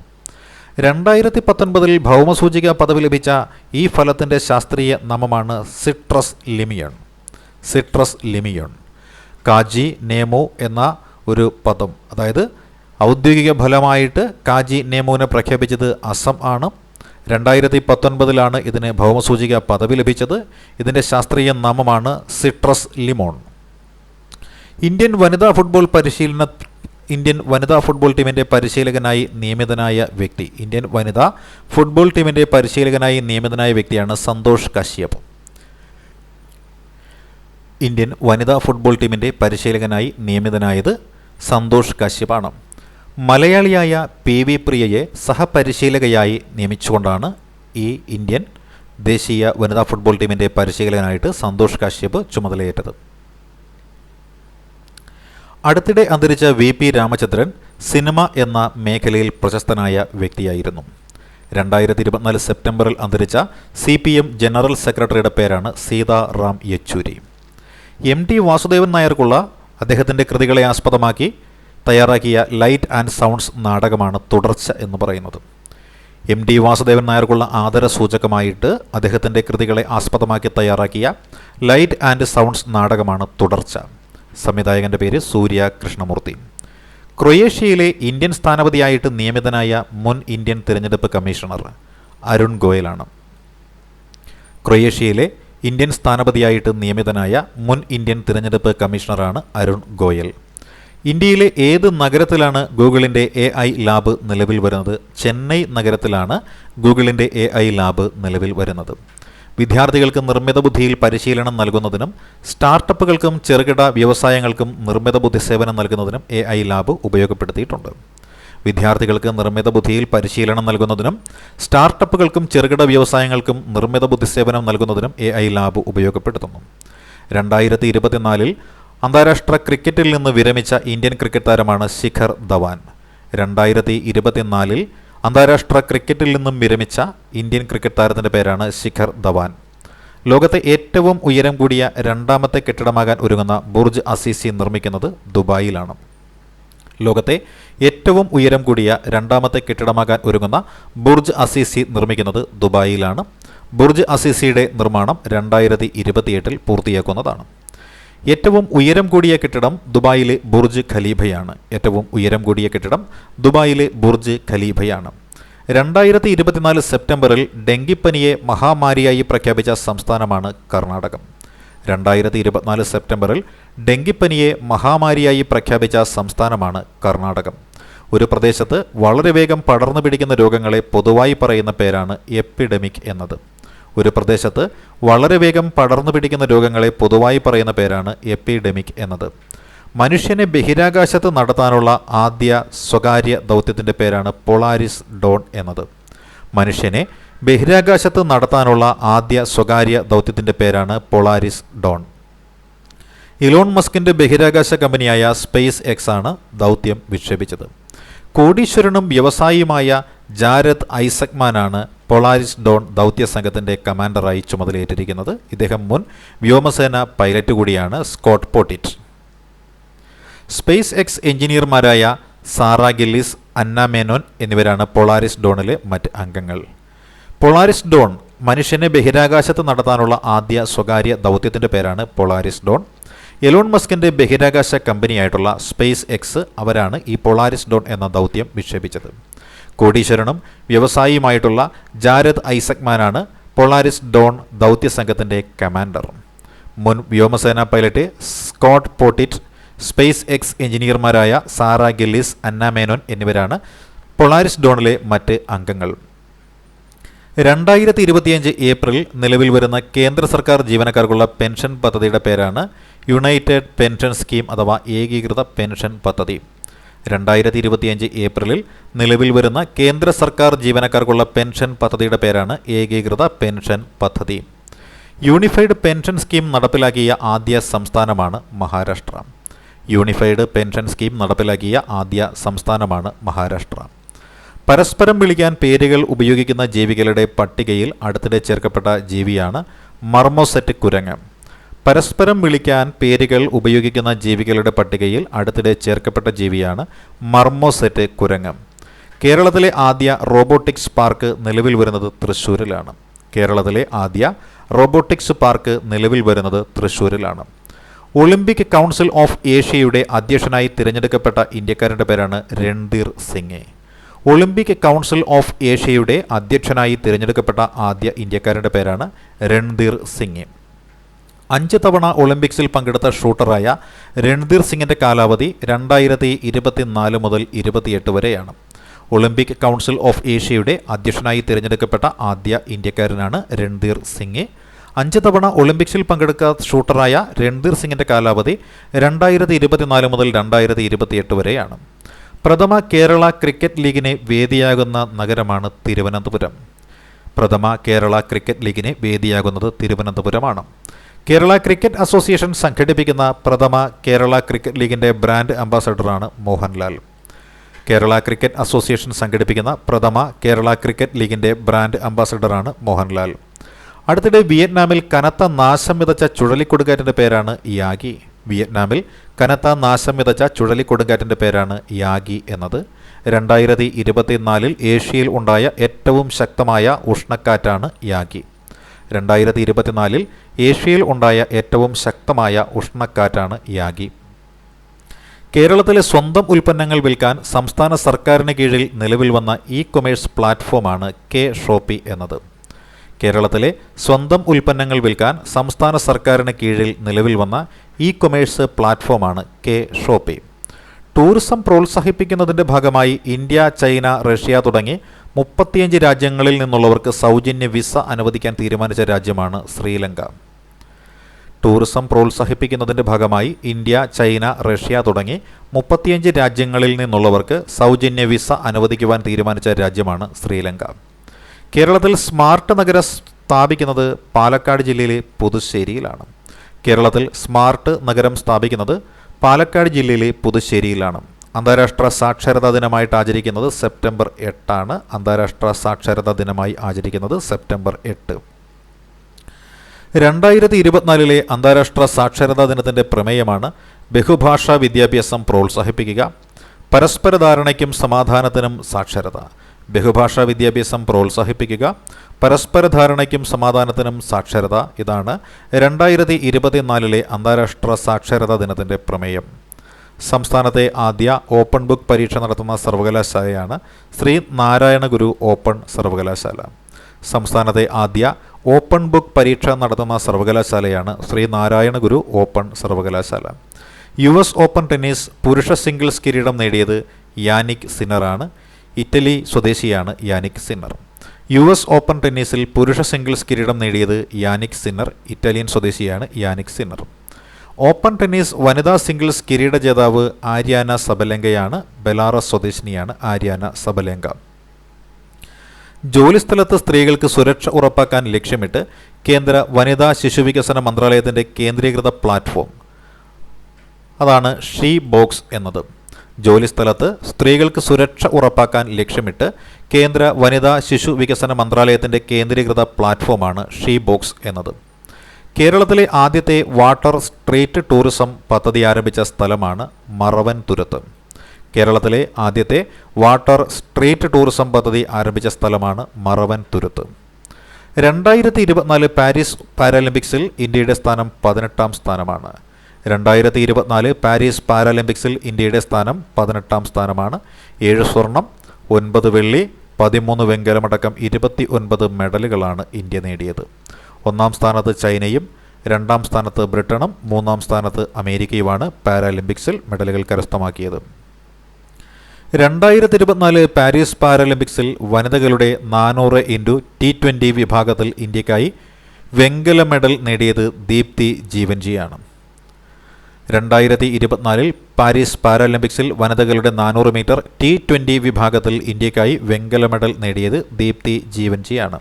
2019 ഭൗമസൂചിക പദവി ലഭിച്ച ഈ ഫലത്തിൻ്റെ ശാസ്ത്രീയ നാമമാണ് സിട്രസ് ലിമിയൺ. സിട്രസ് ലിമിയൺ. കാജി നേമോ എന്ന ഒരു പദം, അതായത് ഔദ്യോഗിക ഫലമായിട്ട് കാജി നേമോവിനെ പ്രഖ്യാപിച്ചത് അസം ആണ്. 2019 ഇതിന് ഭൗമസൂചിക പദവി ലഭിച്ചത്. ഇതിൻ്റെ ശാസ്ത്രീയ നാമമാണ് സിട്രസ് ലിമോൺ. ഇന്ത്യൻ വനിതാ ഫുട്ബോൾ ടീമിൻ്റെ പരിശീലകനായി നിയമിതനായ വ്യക്തി. ഇന്ത്യൻ വനിതാ ഫുട്ബോൾ ടീമിൻ്റെ പരിശീലകനായി നിയമിതനായ വ്യക്തിയാണ് സന്തോഷ് കശ്യപ്. ഇന്ത്യൻ വനിതാ ഫുട്ബോൾ ടീമിൻ്റെ പരിശീലകനായി നിയമിതനായത് സന്തോഷ് കശ്യപാണ്. മലയാളിയായ PV പ്രിയയെ സഹപരിശീലകയായി നിയമിച്ചുകൊണ്ടാണ് ഈ ഇന്ത്യൻ ദേശീയ വനിതാ ഫുട്ബോൾ ടീമിൻ്റെ പരിശീലകനായിട്ട് സന്തോഷ് കശ്യപ് ചുമതലയേറ്റത്. അടുത്തിടെ അന്തരിച്ച VP രാമചന്ദ്രൻ സിനിമ എന്ന മേഖലയിൽ പ്രശസ്തനായ വ്യക്തിയായിരുന്നു. 2024 സെപ്റ്റംബറിൽ അന്തരിച്ച CPM ജനറൽ സെക്രട്ടറിയുടെ പേരാണ് സീതാറാം യെച്ചൂരി. MT വാസുദേവൻ നായർക്കുള്ള അദ്ദേഹത്തിൻ്റെ കൃതികളെ ആസ്പദമാക്കി തയ്യാറാക്കിയ ലൈറ്റ് ആൻഡ് സൗണ്ട്സ് നാടകമാണ് തുടർച്ച എന്ന് പറയുന്നത്. MT വാസുദേവൻ നായർക്കുള്ള ആദരസൂചകമായിട്ട് അദ്ദേഹത്തിൻ്റെ കൃതികളെ ആസ്പദമാക്കി തയ്യാറാക്കിയ ലൈറ്റ് ആൻഡ് സൗണ്ട്സ് നാടകമാണ് തുടർച്ച. സംവിധായകൻ്റെ പേര് സൂര്യ കൃഷ്ണമൂർത്തി. ക്രൊയേഷ്യയിലെ ഇന്ത്യൻ സ്ഥാനപതിയായിട്ട് നിയമിതനായ മുൻ ഇന്ത്യൻ തിരഞ്ഞെടുപ്പ് കമ്മീഷണർ അരുൺ ഗോയലാണ്. ക്രൊയേഷ്യയിലെ ഇന്ത്യൻ സ്ഥാനപതിയായിട്ട് നിയമിതനായ മുൻ ഇന്ത്യൻ തിരഞ്ഞെടുപ്പ് കമ്മീഷണറാണ് അരുൺ ഗോയൽ. ഇന്ത്യയിലെ ഏത് നഗരത്തിലാണ് ഗൂഗിളിൻ്റെ AI ലാബ് നിലവിൽ വരുന്നത്? ചെന്നൈ നഗരത്തിലാണ് ഗൂഗിളിൻ്റെ AI ലാബ് നിലവിൽ വരുന്നത്. വിദ്യാർത്ഥികൾക്ക് നിർമ്മിത ബുദ്ധിയിൽ പരിശീലനം നൽകുന്നതിനും സ്റ്റാർട്ടപ്പുകൾക്കും ചെറുകിട വ്യവസായങ്ങൾക്കും നിർമ്മിത ബുദ്ധി സേവനം നൽകുന്നതിനും AI ലാബ് ഉപയോഗപ്പെടുത്തിയിട്ടുണ്ട്. വിദ്യാർത്ഥികൾക്ക് നിർമ്മിത ബുദ്ധിയിൽ പരിശീലനം നൽകുന്നതിനും സ്റ്റാർട്ടപ്പുകൾക്കും ചെറുകിട വ്യവസായങ്ങൾക്കും നിർമ്മിത ബുദ്ധി സേവനം നൽകുന്നതിനും AI ലാബ് ഉപയോഗപ്പെടുത്തുന്നു. 2024 അന്താരാഷ്ട്ര ക്രിക്കറ്റിൽ നിന്ന് വിരമിച്ച ഇന്ത്യൻ ക്രിക്കറ്റ് താരമാണ് ശിഖർ ധവാൻ. 2024 അന്താരാഷ്ട്ര ക്രിക്കറ്റിൽ നിന്നും വിരമിച്ച ഇന്ത്യൻ ക്രിക്കറ്റ് താരത്തിൻ്റെ പേരാണ് ശിഖർ ധവാൻ. ലോകത്തെ ഏറ്റവും ഉയരം കൂടിയ രണ്ടാമത്തെ കെട്ടിടമാകാൻ ഒരുങ്ങുന്ന ബുർജ് അസീസി നിർമ്മിക്കുന്നത് ദുബായിലാണ്. ലോകത്തെ ഏറ്റവും ഉയരം കൂടിയ രണ്ടാമത്തെ കെട്ടിടമാകാൻ ഒരുങ്ങുന്ന ബുർജ് അസീസി നിർമ്മിക്കുന്നത് ദുബായിലാണ്. ബുർജ് അസീസിയുടെ നിർമ്മാണം 2028 പൂർത്തിയാക്കുന്നതാണ്. ഏറ്റവും ഉയരം കൂടിയ കെട്ടിടം ദുബായിലെ ബുർജ് ഖലീഫയാണ്. ഏറ്റവും ഉയരം കൂടിയ കെട്ടിടം ദുബായിലെ ബുർജ് ഖലീഫയാണ്. 2024 സെപ്റ്റംബറിൽ ഡെങ്കിപ്പനിയെ മഹാമാരിയായി പ്രഖ്യാപിച്ച സംസ്ഥാനമാണ് കർണാടകം. 2024 സെപ്റ്റംബറിൽ ഡെങ്കിപ്പനിയെ മഹാമാരിയായി പ്രഖ്യാപിച്ച സംസ്ഥാനമാണ് കർണാടകം. ഒരു പ്രദേശത്ത് വളരെ വേഗം പടർന്നു പിടിക്കുന്ന രോഗങ്ങളെ പൊതുവായി പറയുന്ന പേരാണ് എപ്പിഡമിക് എന്നത്. ഒരു പ്രദേശത്ത് വളരെ വേഗം പടർന്നു പിടിക്കുന്ന രോഗങ്ങളെ പൊതുവായി പറയുന്ന പേരാണ് എപ്പിഡമിക് എന്നത്. മനുഷ്യനെ ബഹിരാകാശത്ത് നടത്താനുള്ള ആദ്യ സ്വകാര്യ ദൗത്യത്തിൻ്റെ പേരാണ് പൊളാരിസ് ഡോൺ എന്നത്. മനുഷ്യനെ ബഹിരാകാശത്ത് നടത്താനുള്ള ആദ്യ സ്വകാര്യ ദൗത്യത്തിൻ്റെ പേരാണ് പൊളാരിസ് ഡോൺ. ഇലോൺ മസ്കിൻ്റെ ബഹിരാകാശ കമ്പനിയായ സ്പേസ് എക്സ് ആണ് ദൗത്യം വിക്ഷേപിച്ചത്. കോടീശ്വരനും വ്യവസായിയുമായ ജാരദ് ഐസക്മാനാണ് പൊളാരിസ് ഡോൺ ദൗത്യ സംഘത്തിൻ്റെ കമാൻഡറായി ചുമതലയേറ്റിരിക്കുന്നത്. ഇദ്ദേഹം മുൻ വ്യോമസേന പൈലറ്റ് കൂടിയാണ്. Scott Poteet. സ്പേസ് എക്സ് എഞ്ചിനീയർമാരായ സാറ ഗില്ലിസ്, അന്ന മേനോൻ എന്നിവരാണ് പൊളാരിസ് ഡോണിലെ മറ്റ് അംഗങ്ങൾ. പൊളാരിസ് ഡോൺ മനുഷ്യനെ ബഹിരാകാശത്ത് നടത്താനുള്ള ആദ്യ സ്വകാര്യ ദൗത്യത്തിൻ്റെ പേരാണ് പൊളാരിസ് ഡോൺ. എലോൺ മസ്കിൻ്റെ ബഹിരാകാശ കമ്പനിയായിട്ടുള്ള സ്പേസ് എക്സ് അവരാണ് ഈ പൊളാരിസ് ഡോൺ എന്ന ദൗത്യം വിക്ഷേപിച്ചത്. കോടീശ്വരനും വ്യവസായിയുമായിട്ടുള്ള ജാരദ് ഐസക്മാനാണ് പൊളാരിസ് ഡോൺ ദൗത്യ സംഘത്തിൻ്റെ കമാൻഡർ. മുൻ വ്യോമസേന pilot Scott Poteet, SpaceX എഞ്ചിനീയർമാരായ സാറ ഗില്ലിസ്, അന്ന മേനോൻ എന്നിവരാണ് പൊളാരിസ് ഡോണിലെ മറ്റ് അംഗങ്ങൾ. 2025 ഏപ്രിൽ നിലവിൽ വരുന്ന കേന്ദ്ര സർക്കാർ ജീവനക്കാർക്കുള്ള പെൻഷൻ പദ്ധതിയുടെ പേരാണ് യുണൈറ്റഡ് പെൻഷൻ സ്കീം അഥവാ ഏകീകൃത പെൻഷൻ പദ്ധതി. 2025 ഏപ്രിലിൽ നിലവിൽ വരുന്ന കേന്ദ്ര സർക്കാർ ജീവനക്കാർക്കുള്ള പെൻഷൻ പദ്ധതിയുടെ പേരാണ് ഏകീകൃത പെൻഷൻ പദ്ധതി. യൂണിഫൈഡ് പെൻഷൻ സ്കീം നടപ്പിലാക്കിയ ആദ്യ സംസ്ഥാനമാണ് മഹാരാഷ്ട്ര. യൂണിഫൈഡ് പെൻഷൻ സ്കീം നടപ്പിലാക്കിയ ആദ്യ സംസ്ഥാനമാണ് മഹാരാഷ്ട്ര. പരസ്പരം വിളിക്കാൻ പേരുകൾ ഉപയോഗിക്കുന്ന ജീവികളുടെ പട്ടികയിൽ അടുത്തിടെ ചേർക്കപ്പെട്ട ജീവിയാണ് മർമോസെറ്റ് കുരങ്ങ്. പരസ്പരം വിളിക്കാൻ പേരുകൾ ഉപയോഗിക്കുന്ന ജീവികളുടെ പട്ടികയിൽ അടുത്തിടെ ചേർക്കപ്പെട്ട ജീവിയാണ് മർമോസെറ്റ് കുരങ്ങ്. കേരളത്തിലെ ആദ്യ റോബോട്ടിക്സ് പാർക്ക് നിലവിൽ വരുന്നത് തൃശ്ശൂരിലാണ്. കേരളത്തിലെ ആദ്യ റോബോട്ടിക്സ് പാർക്ക് നിലവിൽ വരുന്നത് തൃശ്ശൂരിലാണ്. ഒളിമ്പിക് കൗൺസിൽ ഓഫ് ഏഷ്യയുടെ അധ്യക്ഷനായി തിരഞ്ഞെടുക്കപ്പെട്ട ഇന്ത്യക്കാരൻ്റെ പേരാണ് Randhir Singh. Olympic council of ഏഷ്യയുടെ അധ്യക്ഷനായി തിരഞ്ഞെടുക്കപ്പെട്ട ആദ്യ ഇന്ത്യക്കാരൻ്റെ പേരാണ് രൺധീർ സിംഗ്. 5 തവണ ഒളിമ്പിക്സിൽ പങ്കെടുത്ത ഷൂട്ടറായ രൺധീർ സിംഗിൻ്റെ കാലാവധി 2024 മുതൽ 28 വരെയാണ്. ഒളിമ്പിക് കൗൺസിൽ ഓഫ് ഏഷ്യയുടെ അധ്യക്ഷനായി തിരഞ്ഞെടുക്കപ്പെട്ട ആദ്യ ഇന്ത്യക്കാരനാണ് രൺധീർ സിംഗ്. 5 തവണ ഒളിമ്പിക്സിൽ പങ്കെടുത്ത ഷൂട്ടറായ രൺധീർ സിംഗിൻ്റെ കാലാവധി 2024 മുതൽ 2028 വരെയാണ്. പ്രഥമ കേരള ക്രിക്കറ്റ് ലീഗിന് വേദിയാകുന്ന നഗരമാണ് തിരുവനന്തപുരം. പ്രഥമ കേരള ക്രിക്കറ്റ് ലീഗിന് വേദിയാകുന്നത് തിരുവനന്തപുരമാണ്. കേരള ക്രിക്കറ്റ് അസോസിയേഷൻ സംഘടിപ്പിക്കുന്ന പ്രഥമ കേരള ക്രിക്കറ്റ് ലീഗിൻ്റെ ബ്രാൻഡ് അംബാസഡറാണ് മോഹൻലാൽ. കേരള ക്രിക്കറ്റ് അസോസിയേഷൻ സംഘടിപ്പിക്കുന്ന പ്രഥമ കേരള ക്രിക്കറ്റ് ലീഗിൻ്റെ ബ്രാൻഡ് അംബാസഡറാണ് മോഹൻലാൽ. അടുത്തിടെ വിയറ്റ്നാമിൽ കനത്ത നാശം വിതച്ച ചുഴലിക്കൊടുങ്കാറ്റിൻ്റെ പേരാണ് യാഗി. വിയറ്റ്നാമിൽ കനത്ത നാശം വിതച്ച ചുഴലിക്കൊടുങ്കാറ്റിൻ്റെ പേരാണ് യാഗി എന്നത്. 2024 ഏഷ്യയിൽ ഉണ്ടായ ഏറ്റവും ശക്തമായ ഉഷ്ണക്കാറ്റാണ് യാഗി. 2024 ഏഷ്യയിൽ ഉണ്ടായ ഏറ്റവും ശക്തമായ ഉഷ്ണക്കാറ്റാണ് യാഗി. കേരളത്തിലെ സ്വന്തം ഉൽപ്പന്നങ്ങൾ വിൽക്കാൻ സംസ്ഥാന സർക്കാരിന് കീഴിൽ നിലവിൽ വന്ന ഇ കൊമേഴ്സ് പ്ലാറ്റ്ഫോമാണ് കെ ഷോപ്പി എന്നത്. കേരളത്തിലെ സ്വന്തം ഉൽപ്പന്നങ്ങൾ വിൽക്കാൻ സംസ്ഥാന സർക്കാരിന് കീഴിൽ നിലവിൽ വന്ന ഇ കൊമേഴ്സ് പ്ലാറ്റ്ഫോമാണ് കെ ഷോപ്പി. ടൂറിസം പ്രോത്സാഹിപ്പിക്കുന്നതിൻ്റെ ഭാഗമായി ഇന്ത്യ, ചൈന, റഷ്യ തുടങ്ങി 35 രാജ്യങ്ങളിൽ നിന്നുള്ളവർക്ക് സൗജന്യ വിസ അനുവദിക്കാൻ തീരുമാനിച്ച രാജ്യമാണ് ശ്രീലങ്ക. ടൂറിസം പ്രോത്സാഹിപ്പിക്കുന്നതിൻ്റെ ഭാഗമായി ഇന്ത്യ, ചൈന, റഷ്യ തുടങ്ങി 35 രാജ്യങ്ങളിൽ നിന്നുള്ളവർക്ക് സൗജന്യ വിസ അനുവദിക്കുവാൻ തീരുമാനിച്ച രാജ്യമാണ് ശ്രീലങ്ക. കേരളത്തിൽ സ്മാർട്ട് നഗരം സ്ഥാപിക്കുന്നത് പാലക്കാട് ജില്ലയിലെ പുതുശ്ശേരിയിലാണ്. കേരളത്തിൽ സ്മാർട്ട് നഗരം സ്ഥാപിക്കുന്നത് പാലക്കാട് ജില്ലയിലെ പുതുശ്ശേരിയിലാണ്. അന്താരാഷ്ട്ര സാക്ഷരതാ ദിനമായിട്ട് ആചരിക്കുന്നത് സെപ്റ്റംബർ 8 അന്താരാഷ്ട്ര സാക്ഷരതാ ദിനമായി ആചരിക്കുന്നത് സെപ്റ്റംബർ 8. 2024 അന്താരാഷ്ട്ര സാക്ഷരതാ ദിനത്തിൻ്റെ പ്രമേയമാണ് ബഹുഭാഷാ വിദ്യാഭ്യാസം പ്രോത്സാഹിപ്പിക്കുക, പരസ്പര ധാരണയ്ക്കും സമാധാനത്തിനും സാക്ഷരത. ബഹുഭാഷാ വിദ്യാഭ്യാസം പ്രോത്സാഹിപ്പിക്കുക, പരസ്പര ധാരണയ്ക്കും സമാധാനത്തിനും സാക്ഷരത. ഇതാണ് 2024 അന്താരാഷ്ട്ര സാക്ഷരതാ ദിനത്തിൻ്റെ പ്രമേയം. സംസ്ഥാനത്തെ ആദ്യ ഓപ്പൺ ബുക്ക് പരീക്ഷ നടത്തുന്ന സർവകലാശാലയാണ് ശ്രീ നാരായണ ഗുരു ഓപ്പൺ സർവകലാശാല. സംസ്ഥാനത്തെ ആദ്യ ഓപ്പൺ ബുക്ക് പരീക്ഷ നടത്തുന്ന സർവകലാശാലയാണ് ശ്രീ നാരായണ ഗുരു ഓപ്പൺ സർവകലാശാല. US ഓപ്പൺ ടെന്നീസ് പുരുഷ സിംഗിൾസ് കിരീടം നേടിയത് യാനിക് സിന്നറാണ്. ഇറ്റലി സ്വദേശിയാണ് യാനിക് സിന്നർ. US ഓപ്പൺ ടെന്നീസിൽ പുരുഷ സിംഗിൾസ് കിരീടം നേടിയത് യാനിക് സിന്നർ. ഇറ്റാലിയൻ സ്വദേശിയാണ് യാനിക് സിന്നർ. ഓപ്പൺ ടെന്നീസ് വനിതാ സിംഗിൾസ് കിരീട ജേതാവ് ആര്യാന സബലെങ്കയാണ്. ബെലാറസ് സ്വദേശിനിയാണ് ആര്യാന സബലെങ്ക. ജോലിസ്ഥലത്ത് സ്ത്രീകൾക്ക് സുരക്ഷ ഉറപ്പാക്കാൻ ലക്ഷ്യമിട്ട് കേന്ദ്ര വനിതാ ശിശുവികസന മന്ത്രാലയത്തിൻ്റെ കേന്ദ്രീകൃത പ്ലാറ്റ്ഫോം അതാണ് ഷീ ബോക്സ് എന്നത്. ജോലിസ്ഥലത്ത് സ്ത്രീകൾക്ക് സുരക്ഷ ഉറപ്പാക്കാൻ ലക്ഷ്യമിട്ട് കേന്ദ്ര വനിതാ ശിശു വികസന മന്ത്രാലയത്തിൻ്റെ കേന്ദ്രീകൃത പ്ലാറ്റ്ഫോമാണ് ഷീ ബോക്സ് എന്നത്. കേരളത്തിലെ ആദ്യത്തെ വാട്ടർ സ്ട്രീറ്റ് ടൂറിസം പദ്ധതി ആരംഭിച്ച സ്ഥലമാണ് മറവൻതുരുത്ത്. കേരളത്തിലെ ആദ്യത്തെ വാട്ടർ സ്ട്രീറ്റ് ടൂറിസം പദ്ധതി ആരംഭിച്ച സ്ഥലമാണ് മറവൻതുരുത്ത്. 2024 പാരീസ് പാരാലിമ്പിക്സിൽ ഇന്ത്യയുടെ സ്ഥാനം 18ാം സ്ഥാനമാണ്. 2024 പാരീസ് പാരാലിമ്പിക്സിൽ ഇന്ത്യയുടെ സ്ഥാനം 18ാം സ്ഥാനമാണ്. 7 സ്വർണം, 9 വെള്ളി, 13 വെങ്കലമടക്കം 29 മെഡലുകളാണ് ഇന്ത്യ നേടിയത്. 1ാം സ്ഥാനത്ത് ചൈനയും 2ാം സ്ഥാനത്ത് ബ്രിട്ടനും 3ാം സ്ഥാനത്ത് അമേരിക്കയുമാണ് പാരാലിമ്പിക്സിൽ മെഡലുകൾ കരസ്ഥമാക്കിയത്. 2024 പാരീസ് പാരാലിമ്പിക്സിൽ വനിതകളുടെ 400 × T20 വിഭാഗത്തിൽ ഇന്ത്യക്കായി വെങ്കല മെഡൽ നേടിയത് ദീപ്തി ജീവൻജിയാണ്. 2024 പാരീസ് പാരാലിമ്പിക്സിൽ വനിതകളുടെ 400 മീറ്റർ T20 വിഭാഗത്തിൽ ഇന്ത്യക്കായി വെങ്കല മെഡൽ നേടിയത് ദീപ്തി ജീവൻജിയാണ്.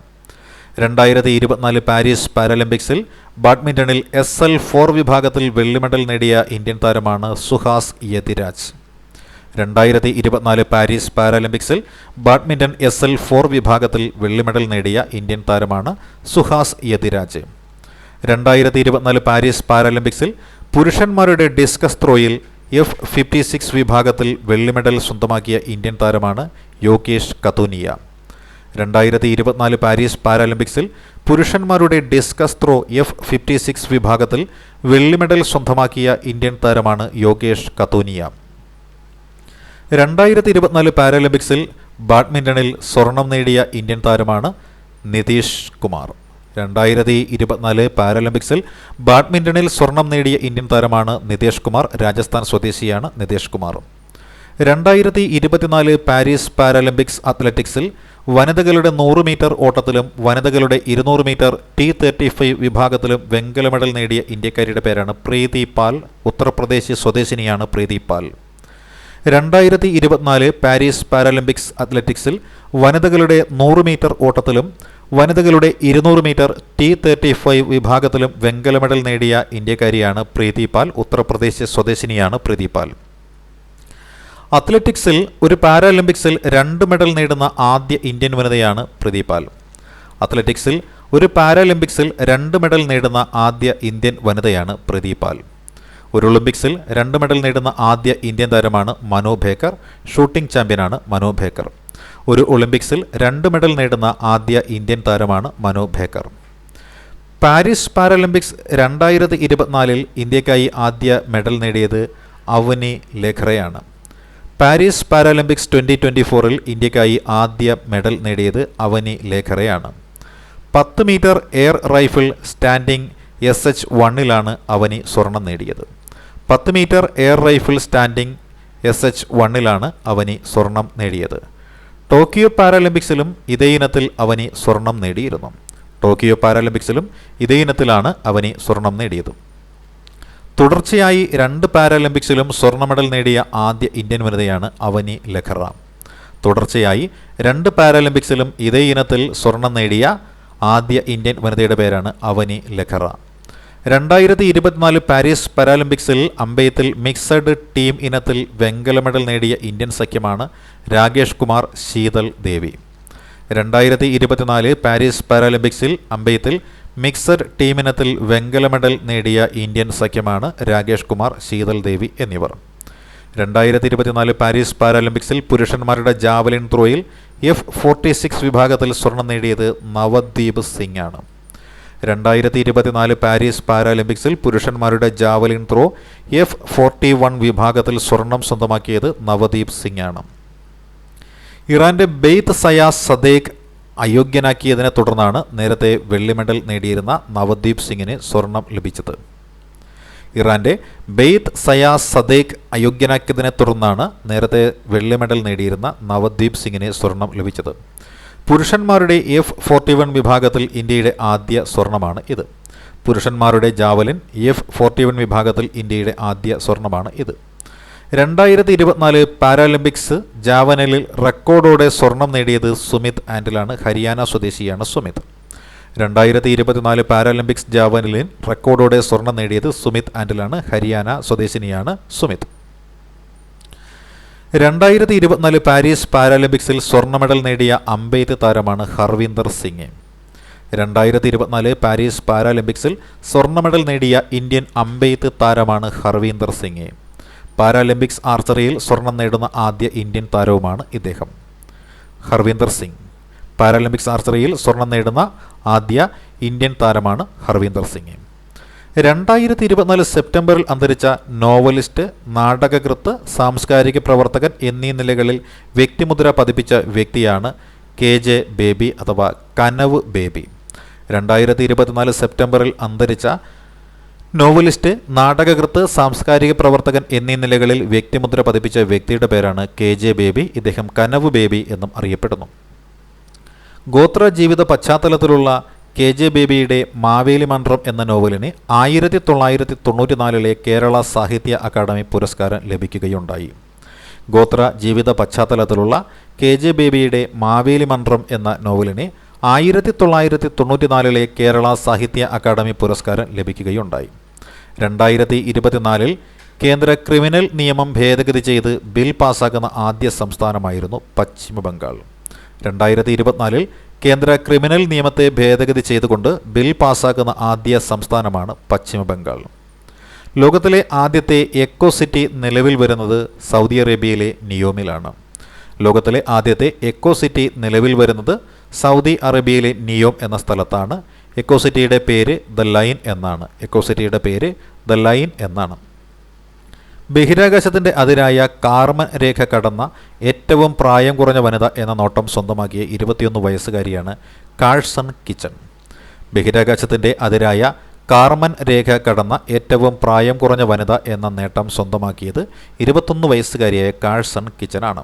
2024 പാരീസ് പാരാലിമ്പിക്സിൽ ബാഡ്മിൻ്റണിൽ SL4 വിഭാഗത്തിൽ വെള്ളി മെഡൽ നേടിയ ഇന്ത്യൻ താരമാണ് സുഹാസ് യതിരാജ്. 2024 പാരീസ് പാരാലിമ്പിക്സിൽ ബാഡ്മിൻ്റൺ SL4 വിഭാഗത്തിൽ വെള്ളി മെഡൽ നേടിയ ഇന്ത്യൻ താരമാണ് സുഹാസ് യതിരാജ്. 2024 പാരീസ് പാരാലിമ്പിക്സിൽ പുരുഷന്മാരുടെ ഡിസ്കസ് ത്രോയിൽ F56 വിഭാഗത്തിൽ വെള്ളി മെഡൽ സ്വന്തമാക്കിയ ഇന്ത്യൻ താരമാണ് യോഗേഷ് കതൂനിയ. 2024 പാരീസ് പാരാലിമ്പിക്സിൽ പുരുഷന്മാരുടെ ഡിസ്കസ് ത്രോ F56 വിഭാഗത്തിൽ വെള്ളി മെഡൽ സ്വന്തമാക്കിയ ഇന്ത്യൻ താരമാണ് യോഗേഷ് കതൂനിയ. 2024 പാരാലിമ്പിക്സിൽ ബാഡ്മിൻ്റണിൽ സ്വർണം നേടിയ ഇന്ത്യൻ താരമാണ് നിതീഷ് കുമാർ. 2024 പാരാലിമ്പിക്സിൽ ബാഡ്മിൻ്റണിൽ സ്വർണം നേടിയ ഇന്ത്യൻ താരമാണ് നിതീഷ് കുമാർ. രാജസ്ഥാൻ സ്വദേശിയാണ് നിതീഷ് കുമാർ. 2024 പാരീസ് പാരാലിമ്പിക്സ് അത്ലറ്റിക്സിൽ വനിതകളുടെ 100 മീറ്റർ ഓട്ടത്തിലും വനിതകളുടെ 200 മീറ്റർ T35 വിഭാഗത്തിലും വെങ്കല മെഡൽ നേടിയ ഇന്ത്യക്കാരിയുടെ പേരാണ് പ്രീതി പാൽ. ഉത്തർപ്രദേശ് സ്വദേശിനിയാണ് പ്രീതി പാൽ. 2024 പാരീസ് പാരാലിമ്പിക്സ് അത്ലറ്റിക്സിൽ വനിതകളുടെ 100 മീറ്റർ ഓട്ടത്തിലും വനിതകളുടെ 200 മീറ്റർ T35 വിഭാഗത്തിലും വെങ്കല മെഡൽ നേടിയ ഇന്ത്യക്കാരിയാണ് പ്രീതി പാൽ. ഉത്തർപ്രദേശ് സ്വദേശിനിയാണ് പ്രീതി പാൽ. അത്ലറ്റിക്സിൽ ഒരു പാരാലിമ്പിക്സിൽ 2 മെഡൽ നേടുന്ന ആദ്യ ഇന്ത്യൻ വനിതയാണ് പ്രീതി പാൽ. അത്ലറ്റിക്സിൽ ഒരു പാരാലിമ്പിക്സിൽ 2 മെഡൽ നേടുന്ന ആദ്യ ഇന്ത്യൻ വനിതയാണ് പ്രീതി പാൽ. ഒരു ഒളിമ്പിക്സിൽ 2 മെഡൽ നേടുന്ന ആദ്യ ഇന്ത്യൻ താരമാണ് മനു ഭേക്കർ. ഷൂട്ടിംഗ് ചാമ്പ്യനാണ് മനു ഭേക്കർ. ഒരു ഒളിമ്പിക്സിൽ 2 മെഡൽ നേടുന്ന ആദ്യ ഇന്ത്യൻ താരമാണ് മനു ഭേക്കർ. പാരീസ് പാരാലിമ്പിക്സ് 2024 ഇന്ത്യക്കായി ആദ്യ മെഡൽ നേടിയത് അവനി ലെഖറയാണ്. പാരീസ് പാരാലിമ്പിക്സ് 2024 ഇന്ത്യക്കായി ആദ്യ മെഡൽ നേടിയത് അവനി ലെഖറയാണ്. 10 metre air rifle standing SH1 Avani സ്വർണം നേടിയത്. 10 metre air rifle standing SH1 Avani സ്വർണം നേടിയത്. ടോക്കിയോ പാരാലിമ്പിക്സിലും ഇതേ ഇനത്തിൽ അവനി സ്വർണം നേടിയിരുന്നു. ടോക്കിയോ പാരാലിമ്പിക്സിലും ഇതേ ഇനത്തിലാണ് അവനി സ്വർണം നേടിയത്. തുടർച്ചയായി 2 പാരാലിമ്പിക്സിലും സ്വർണ്ണ മെഡൽ നേടിയ ആദ്യ ഇന്ത്യൻ വനിതയാണ് അവനി ലെഖറ. തുടർച്ചയായി 2 പാരാലിമ്പിക്സിലും ഇതേ ഇനത്തിൽ സ്വർണം നേടിയ ആദ്യ ഇന്ത്യൻ വനിതയുടെ പേരാണ് അവനി ലെഖറ. 2024 പാരീസ് പാരാലിമ്പിക്സിൽ അമ്പെയ്ത്തിൽ മിക്സഡ് ടീം ഇനത്തിൽ വെങ്കല മെഡൽ നേടിയ ഇന്ത്യൻ സഖ്യമാണ് രാകേഷ് കുമാർ, ശീതൽ ദേവി. 2024 പാരീസ് പാരാലിമ്പിക്സിൽ അമ്പെയ്ത്തിൽ മിക്സഡ് ടീമിനത്തിൽ വെങ്കല മെഡൽ നേടിയ ഇന്ത്യൻ സഖ്യമാണ് രാകേഷ് കുമാർ, ശീതൽ ദേവി എന്നിവർ. 2024 പാരീസ് പാരാലിമ്പിക്സിൽ പുരുഷന്മാരുടെ ജാവലിൻ ത്രോയിൽ F46 വിഭാഗത്തിൽ സ്വർണം നേടിയത് നവദീപ് സിംഗ് ആണ്. 2024 പാരീസ് പാരാലിമ്പിക്സിൽ പുരുഷന്മാരുടെ ജാവലിൻ ത്രോ F41 വിഭാഗത്തിൽ സ്വർണം സ്വന്തമാക്കിയത് നവദീപ് സിംഗ് ആണ്. ഇറാന്റെ ബെയ്ത്ത് സയാസ് സദേഖ് അയോഗ്യനാക്കിയതിനെ തുടർന്നാണ് നേരത്തെ വെള്ളി മെഡൽ നേടിയിരുന്ന നവദീപ് സിംഗിന് സ്വർണം ലഭിച്ചത്. ഇറാന്റെ ബെയ്ത്ത് സയാസ് സദേഖ് അയോഗ്യനാക്കിയതിനെ തുടർന്നാണ് നേരത്തെ വെള്ളി മെഡൽ നേടിയിരുന്ന നവദീപ് സിംഗിന് സ്വർണം ലഭിച്ചത്. പുരുഷന്മാരുടെ F41 വിഭാഗത്തിൽ ഇന്ത്യയുടെ ആദ്യ സ്വർണമാണ് ഇത്. പുരുഷന്മാരുടെ ജാവലിൻ F41 വിഭാഗത്തിൽ ഇന്ത്യയുടെ ആദ്യ സ്വർണമാണ് ഇത്. 2024 പാരാലിമ്പിക്സ് ജാവലിനിൽ റെക്കോർഡോടെ സ്വർണം നേടിയത് സുമിത് ആൻഡിലാണ്. ഹരിയാന സ്വദേശിയാണ് സുമിത്. 2024 പാരാലിമ്പിക്സ് ജാവലിനിൽ റെക്കോർഡോടെ സ്വർണം നേടിയത് സുമിത് ആൻഡിലാണ്. ഹരിയാന സ്വദേശിനിയാണ് സുമിത്. 2024 പാരീസ് പാരാലിമ്പിക്സിൽ സ്വർണ്ണ മെഡൽ നേടിയ അമ്പെയ്ത്ത് താരമാണ് ഹർവീന്ദർ സിംഗ്. 2024 പാരീസ് പാരാലിമ്പിക്സിൽ സ്വർണ്ണ മെഡൽ നേടിയ ഇന്ത്യൻ അമ്പെയ്ത്ത് താരമാണ് ഹർവീന്ദർ സിംഗ്. പാരാലിമ്പിക്സ് ആർച്ചറിയിൽ സ്വർണം നേടുന്ന ആദ്യ ഇന്ത്യൻ താരവുമാണ് ഇദ്ദേഹം. ഹർവീന്ദർ സിംഗ് പാരാലിമ്പിക്സ് ആർച്ചറിയിൽ സ്വർണം നേടുന്ന ആദ്യ ഇന്ത്യൻ താരമാണ് ഹർവീന്ദർ സിംഗ്. 2024 സെപ്റ്റംബറിൽ അന്തരിച്ച നോവലിസ്റ്റ്, നാടകകൃത്ത്, സാംസ്കാരിക പ്രവർത്തകൻ എന്നീ നിലകളിൽ വ്യക്തിമുദ്ര പതിപ്പിച്ച വ്യക്തിയാണ് KJ ബേബി അഥവാ കനവ് ബേബി. 2024 സെപ്റ്റംബറിൽ അന്തരിച്ച നോവലിസ്റ്റ്, നാടകകൃത്ത്, സാംസ്കാരിക പ്രവർത്തകൻ എന്നീ നിലകളിൽ വ്യക്തിമുദ്ര പതിപ്പിച്ച വ്യക്തിയുടെ പേരാണ് KJ ബേബി. ഇദ്ദേഹം കനവ് ബേബി എന്നും അറിയപ്പെടുന്നു. ഗോത്ര ജീവിത പശ്ചാത്തലത്തിലുള്ള KJ ബേബിയുടെ മാവേലി മന്ത്രം എന്ന നോവലിന് 1994 കേരള സാഹിത്യ അക്കാദമി പുരസ്കാരം ലഭിക്കുകയുണ്ടായി. ഗോത്ര ജീവിത പശ്ചാത്തലത്തിലുള്ള KJ ബേബിയുടെ മാവേലി മന്ത്രം എന്ന നോവലിന് 1994 കേരള സാഹിത്യ അക്കാദമി പുരസ്കാരം ലഭിക്കുകയുണ്ടായി. 2024 കേന്ദ്ര ക്രിമിനൽ നിയമം ഭേദഗതി ചെയ്ത് ബിൽ പാസ്സാക്കുന്ന ആദ്യ സംസ്ഥാനമായിരുന്നു പശ്ചിമ ബംഗാൾ. 2024 കേന്ദ്ര ക്രിമിനൽ നിയമത്തെ ഭേദഗതി ചെയ്തുകൊണ്ട് ബിൽ പാസാക്കുന്ന ആദ്യ സംസ്ഥാനമാണ് പശ്ചിമ ബംഗാൾ. ലോകത്തിലെ ആദ്യത്തെ എക്കോ സിറ്റി നിലവിൽ വരുന്നത് സൗദി അറേബ്യയിലെ നിയോമിലാണ്. ലോകത്തിലെ ആദ്യത്തെ എക്കോ സിറ്റി നിലവിൽ വരുന്നത് സൗദി അറേബ്യയിലെ നിയോം എന്ന സ്ഥലത്താണ്. എക്കോ സിറ്റിയുടെ പേര് ദ ലൈൻ എന്നാണ്. എക്കോ സിറ്റിയുടെ പേര് ദ ലൈൻ എന്നാണ്. ബഹിരാകാശത്തിൻ്റെ അതിരായ കാർമൻ രേഖ കടന്ന ഏറ്റവും പ്രായം കുറഞ്ഞ വനിത എന്ന നോട്ടം സ്വന്തമാക്കിയ 21 വയസ്സുകാരിയാണ് കാഴ്സൺ കിച്ചൺ. ബഹിരാകാശത്തിൻ്റെ അതിരായ കാർമൻ രേഖ കടന്ന ഏറ്റവും പ്രായം കുറഞ്ഞ വനിത എന്ന നേട്ടം സ്വന്തമാക്കിയത് 21 വയസ്സുകാരിയായ കാഴ്സൺ കിച്ചനാണ്.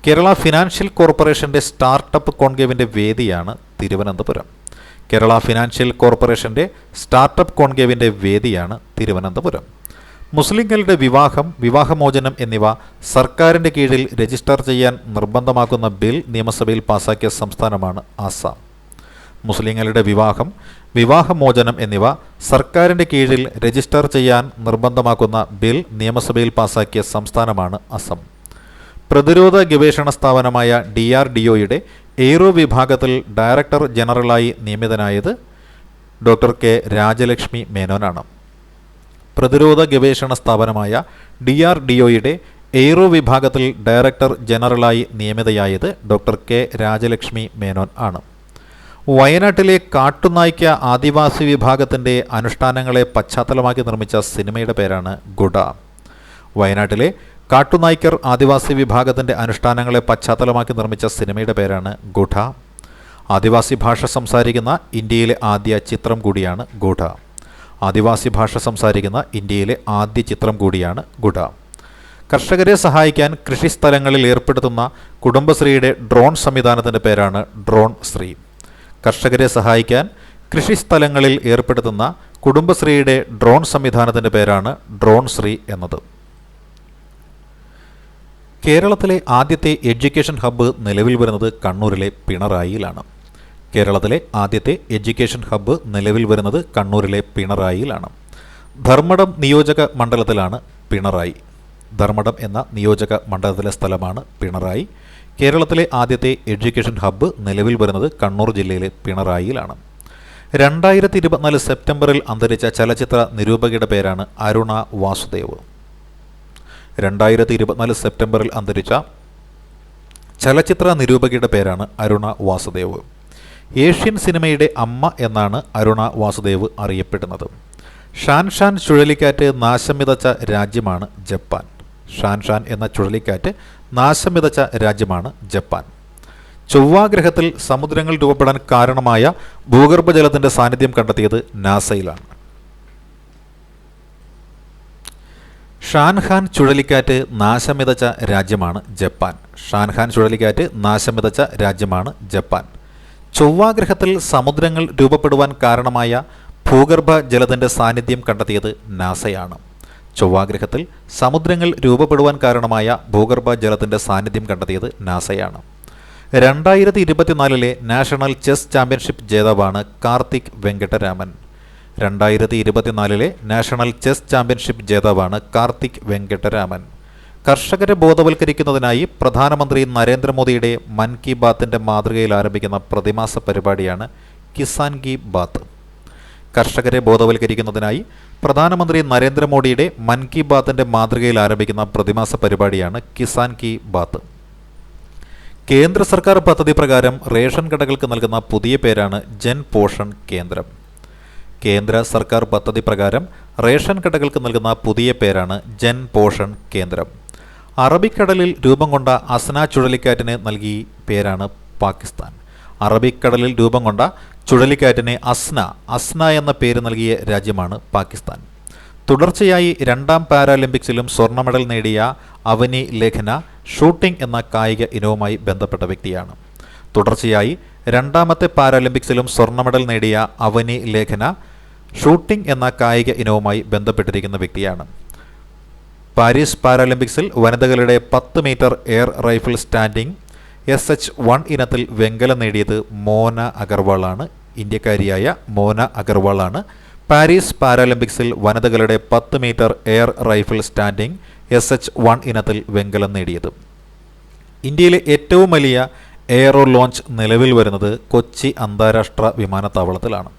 കേരള ഫിനാൻഷ്യൽ കോർപ്പറേഷൻ്റെ സ്റ്റാർട്ടപ്പ് കോൺക്ലേവിൻ്റെ വേദിയാണ് തിരുവനന്തപുരം. കേരള ഫിനാൻഷ്യൽ കോർപ്പറേഷൻ്റെ സ്റ്റാർട്ടപ്പ് കോൺക്ലേവിൻ്റെ വേദിയാണ് തിരുവനന്തപുരം. മുസ്ലിങ്ങളുടെ വിവാഹം, വിവാഹമോചനം എന്നിവ സർക്കാരിൻ്റെ കീഴിൽ രജിസ്റ്റർ ചെയ്യാൻ നിർബന്ധമാക്കുന്ന ബിൽ നിയമസഭയിൽ പാസാക്കിയ സംസ്ഥാനമാണ് ആസാം. മുസ്ലിങ്ങളുടെ വിവാഹം, വിവാഹമോചനം എന്നിവ സർക്കാരിൻ്റെ കീഴിൽ രജിസ്റ്റർ ചെയ്യാൻ നിർബന്ധമാക്കുന്ന ബിൽ നിയമസഭയിൽ പാസാക്കിയ സംസ്ഥാനമാണ് അസം. പ്രതിരോധ ഗവേഷണ സ്ഥാപനമായ DRDOയുടെ എയ്റോ വിഭാഗത്തിൽ ഡയറക്ടർ ജനറലായി നിയമിതനായത് ഡോക്ടർ കെ രാജലക്ഷ്മി മേനോനാണ്. പ്രതിരോധ ഗവേഷണ സ്ഥാപനമായ DRDOയുടെ എയ്റോ വിഭാഗത്തിൽ ഡയറക്ടർ ജനറലായി നിയമിതയായത് ഡോക്ടർ കെ രാജലക്ഷ്മി മേനോൻ ആണ്. വയനാട്ടിലെ കാട്ടുനായ്ക്ക ആദിവാസി വിഭാഗത്തിൻ്റെ അനുഷ്ഠാനങ്ങളെ പശ്ചാത്തലമാക്കി നിർമ്മിച്ച സിനിമയുടെ പേരാണ് ഗുഡ. വയനാട്ടിലെ കാട്ടുനായ്ക്കർ ആദിവാസി വിഭാഗത്തിൻ്റെ അനുഷ്ഠാനങ്ങളെ പശ്ചാത്തലമാക്കി നിർമ്മിച്ച സിനിമയുടെ പേരാണ് ഗുഡ. ആദിവാസി ഭാഷ സംസാരിക്കുന്ന ഇന്ത്യയിലെ ആദ്യ ചിത്രം കൂടിയാണ് ഗുഡ. ആദിവാസി ഭാഷ സംസാരിക്കുന്ന ഇന്ത്യയിലെ ആദ്യ ചിത്രം കൂടിയാണ് ഗുഡ. കർഷകരെ സഹായിക്കാൻ കൃഷിസ്ഥലങ്ങളിൽ ഏർപ്പെടുത്തുന്ന കുടുംബശ്രീയുടെ ഡ്രോൺ സംവിധാനത്തിൻ്റെ പേരാണ് ഡ്രോൺ ശ്രീ. കർഷകരെ സഹായിക്കാൻ കൃഷിസ്ഥലങ്ങളിൽ ഏർപ്പെടുത്തുന്ന കുടുംബശ്രീയുടെ ഡ്രോൺ സംവിധാനത്തിൻ്റെ പേരാണ് ഡ്രോൺ ശ്രീ എന്നത്. കേരളത്തിലെ ആദ്യത്തെ എഡ്യൂക്കേഷൻ ഹബ്ബ് നിലവിൽ വരുന്നത് കണ്ണൂരിലെ പിണറായിയിലാണ്. കേരളത്തിലെ ആദ്യത്തെ എഡ്യൂക്കേഷൻ ഹബ്ബ് നിലവിൽ വരുന്നത് കണ്ണൂരിലെ പിണറായിയിലാണ്. ധർമ്മടം നിയോജക മണ്ഡലത്തിലാണ് പിണറായി. ധർമ്മടം എന്ന നിയോജക മണ്ഡലത്തിലെ സ്ഥലമാണ് പിണറായി. കേരളത്തിലെ ആദ്യത്തെ എഡ്യൂക്കേഷൻ ഹബ്ബ് നിലവിൽ വരുന്നത് കണ്ണൂർ ജില്ലയിലെ പിണറായിയിലാണ്. 2024 സെപ്റ്റംബറിൽ അന്തരിച്ച ചലച്ചിത്ര നിരൂപകയുടെ പേരാണ് അരുണ വാസുദേവ്. 2024 സെപ്റ്റംബറിൽ അന്തരിച്ച ചലച്ചിത്ര നിരൂപകയുടെ പേരാണ് അരുണ വാസുദേവ്. ഏഷ്യൻ സിനിമയുടെ അമ്മ എന്നാണ് അരുണ വാസുദേവ് അറിയപ്പെടുന്നത്. ഷാൻ ചുഴലിക്കാറ്റ് നാശം വിതച്ച രാജ്യമാണ് ജപ്പാൻ. ഷാൻ എന്ന ചുഴലിക്കാറ്റ് നാശം വിതച്ച രാജ്യമാണ് ജപ്പാൻ. ചൊവ്വാഗ്രഹത്തിൽ സമുദ്രങ്ങൾ രൂപപ്പെടാൻ കാരണമായ ഭൂഗർഭജലത്തിൻ്റെ സാന്നിധ്യം കണ്ടെത്തിയത് നാസയിലാണ്. ഷാൻഹാൻ ചുഴലിക്കാറ്റ് നാശം വിതച്ച രാജ്യമാണ് ജപ്പാൻ. ഷാൻഹാൻ ചുഴലിക്കാറ്റ് നാശം വിതച്ച രാജ്യമാണ് ജപ്പാൻ. ചൊവ്വാഗ്രഹത്തിൽ സമുദ്രങ്ങൾ രൂപപ്പെടുവാൻ കാരണമായ ഭൂഗർഭ ജലത്തിൻ്റെ സാന്നിധ്യം കണ്ടെത്തിയത് നാസയാണ്. ചൊവ്വാഗ്രഹത്തിൽ സമുദ്രങ്ങൾ രൂപപ്പെടുവാൻ കാരണമായ ഭൂഗർഭ ജലത്തിൻ്റെ സാന്നിധ്യം കണ്ടെത്തിയത് നാസയാണ്. 2024 നാഷണൽ ചെസ് ചാമ്പ്യൻഷിപ്പ് ജേതാവാണ് Karthik Venkataraman. 2024 national chess championship ജേതാവാണ് കാർത്തിക് വെങ്കട്ടരാമൻ. കർഷകരെ ബോധവൽക്കരിക്കുന്നതിനായി പ്രധാനമന്ത്രി നരേന്ദ്രമോദിയുടെ മൻ കി ബാത്തിൻ്റെ മാതൃകയിൽ ആരംഭിക്കുന്ന പ്രതിമാസ പരിപാടിയാണ് കിസാൻ കി ബാത്ത്. കർഷകരെ ബോധവൽക്കരിക്കുന്നതിനായി പ്രധാനമന്ത്രി നരേന്ദ്രമോദിയുടെ മൻ കി ബാത്തിൻ്റെ മാതൃകയിൽ ആരംഭിക്കുന്ന പ്രതിമാസ പരിപാടിയാണ് കിസാൻ കി ബാത്ത്. കേന്ദ്ര സർക്കാർ പദ്ധതി പ്രകാരം റേഷൻ കടകൾക്ക് നൽകുന്ന പുതിയ പേരാണ് ജൻ പോഷൺ കേന്ദ്രം. കേന്ദ്ര സർക്കാർ പദ്ധതി പ്രകാരം റേഷൻ കടകൾക്ക് നൽകുന്ന പുതിയ പേരാണ് ജൻ പോഷൺ കേന്ദ്രം. അറബിക്കടലിൽ രൂപം കൊണ്ട അസ്ന ചുഴലിക്കാറ്റിന് നൽകിയ പേരാണ് പാകിസ്ഥാൻ. അറബിക്കടലിൽ രൂപം കൊണ്ട ചുഴലിക്കാറ്റിന് അസ്ന എന്ന പേര് നൽകിയ രാജ്യമാണ് പാകിസ്ഥാൻ. തുടർച്ചയായി 2ാം പാരാലിമ്പിക്സിലും സ്വർണ്ണ മെഡൽ നേടിയ അവനി ലേഖന ഷൂട്ടിംഗ് എന്ന കായിക ഇനവുമായി ബന്ധപ്പെട്ട വ്യക്തിയാണ്. തുടർച്ചയായി 2ാമത്തെ പാരാലിമ്പിക്സിലും സ്വർണ്ണ മെഡൽ നേടിയ അവനി ലേഖന ഷൂട്ടിംഗ് എന്ന കായിക ഇനവുമായി ബന്ധപ്പെട്ടിരിക്കുന്ന വ്യക്തിയാണ്. പാരീസ് പാരാലിമ്പിക്സിൽ വനിതകളുടെ 10 metre air rifle standing SH1 ഇനത്തിൽ വെങ്കലം നേടിയത് മോന അഗർവാളാണ്. ഇന്ത്യക്കാരിയായ മോന അഗർവാളാണ് പാരീസ് പാരാലിമ്പിക്സിൽ വനിതകളുടെ 10 metre air rifle standing SH1 ഇനത്തിൽ വെങ്കലം നേടിയത്. ഇന്ത്യയിലെ ഏറ്റവും വലിയ എയറോ ലോഞ്ച് നിലവിൽ വരുന്നത് കൊച്ചി അന്താരാഷ്ട്ര വിമാനത്താവളത്തിലാണ്.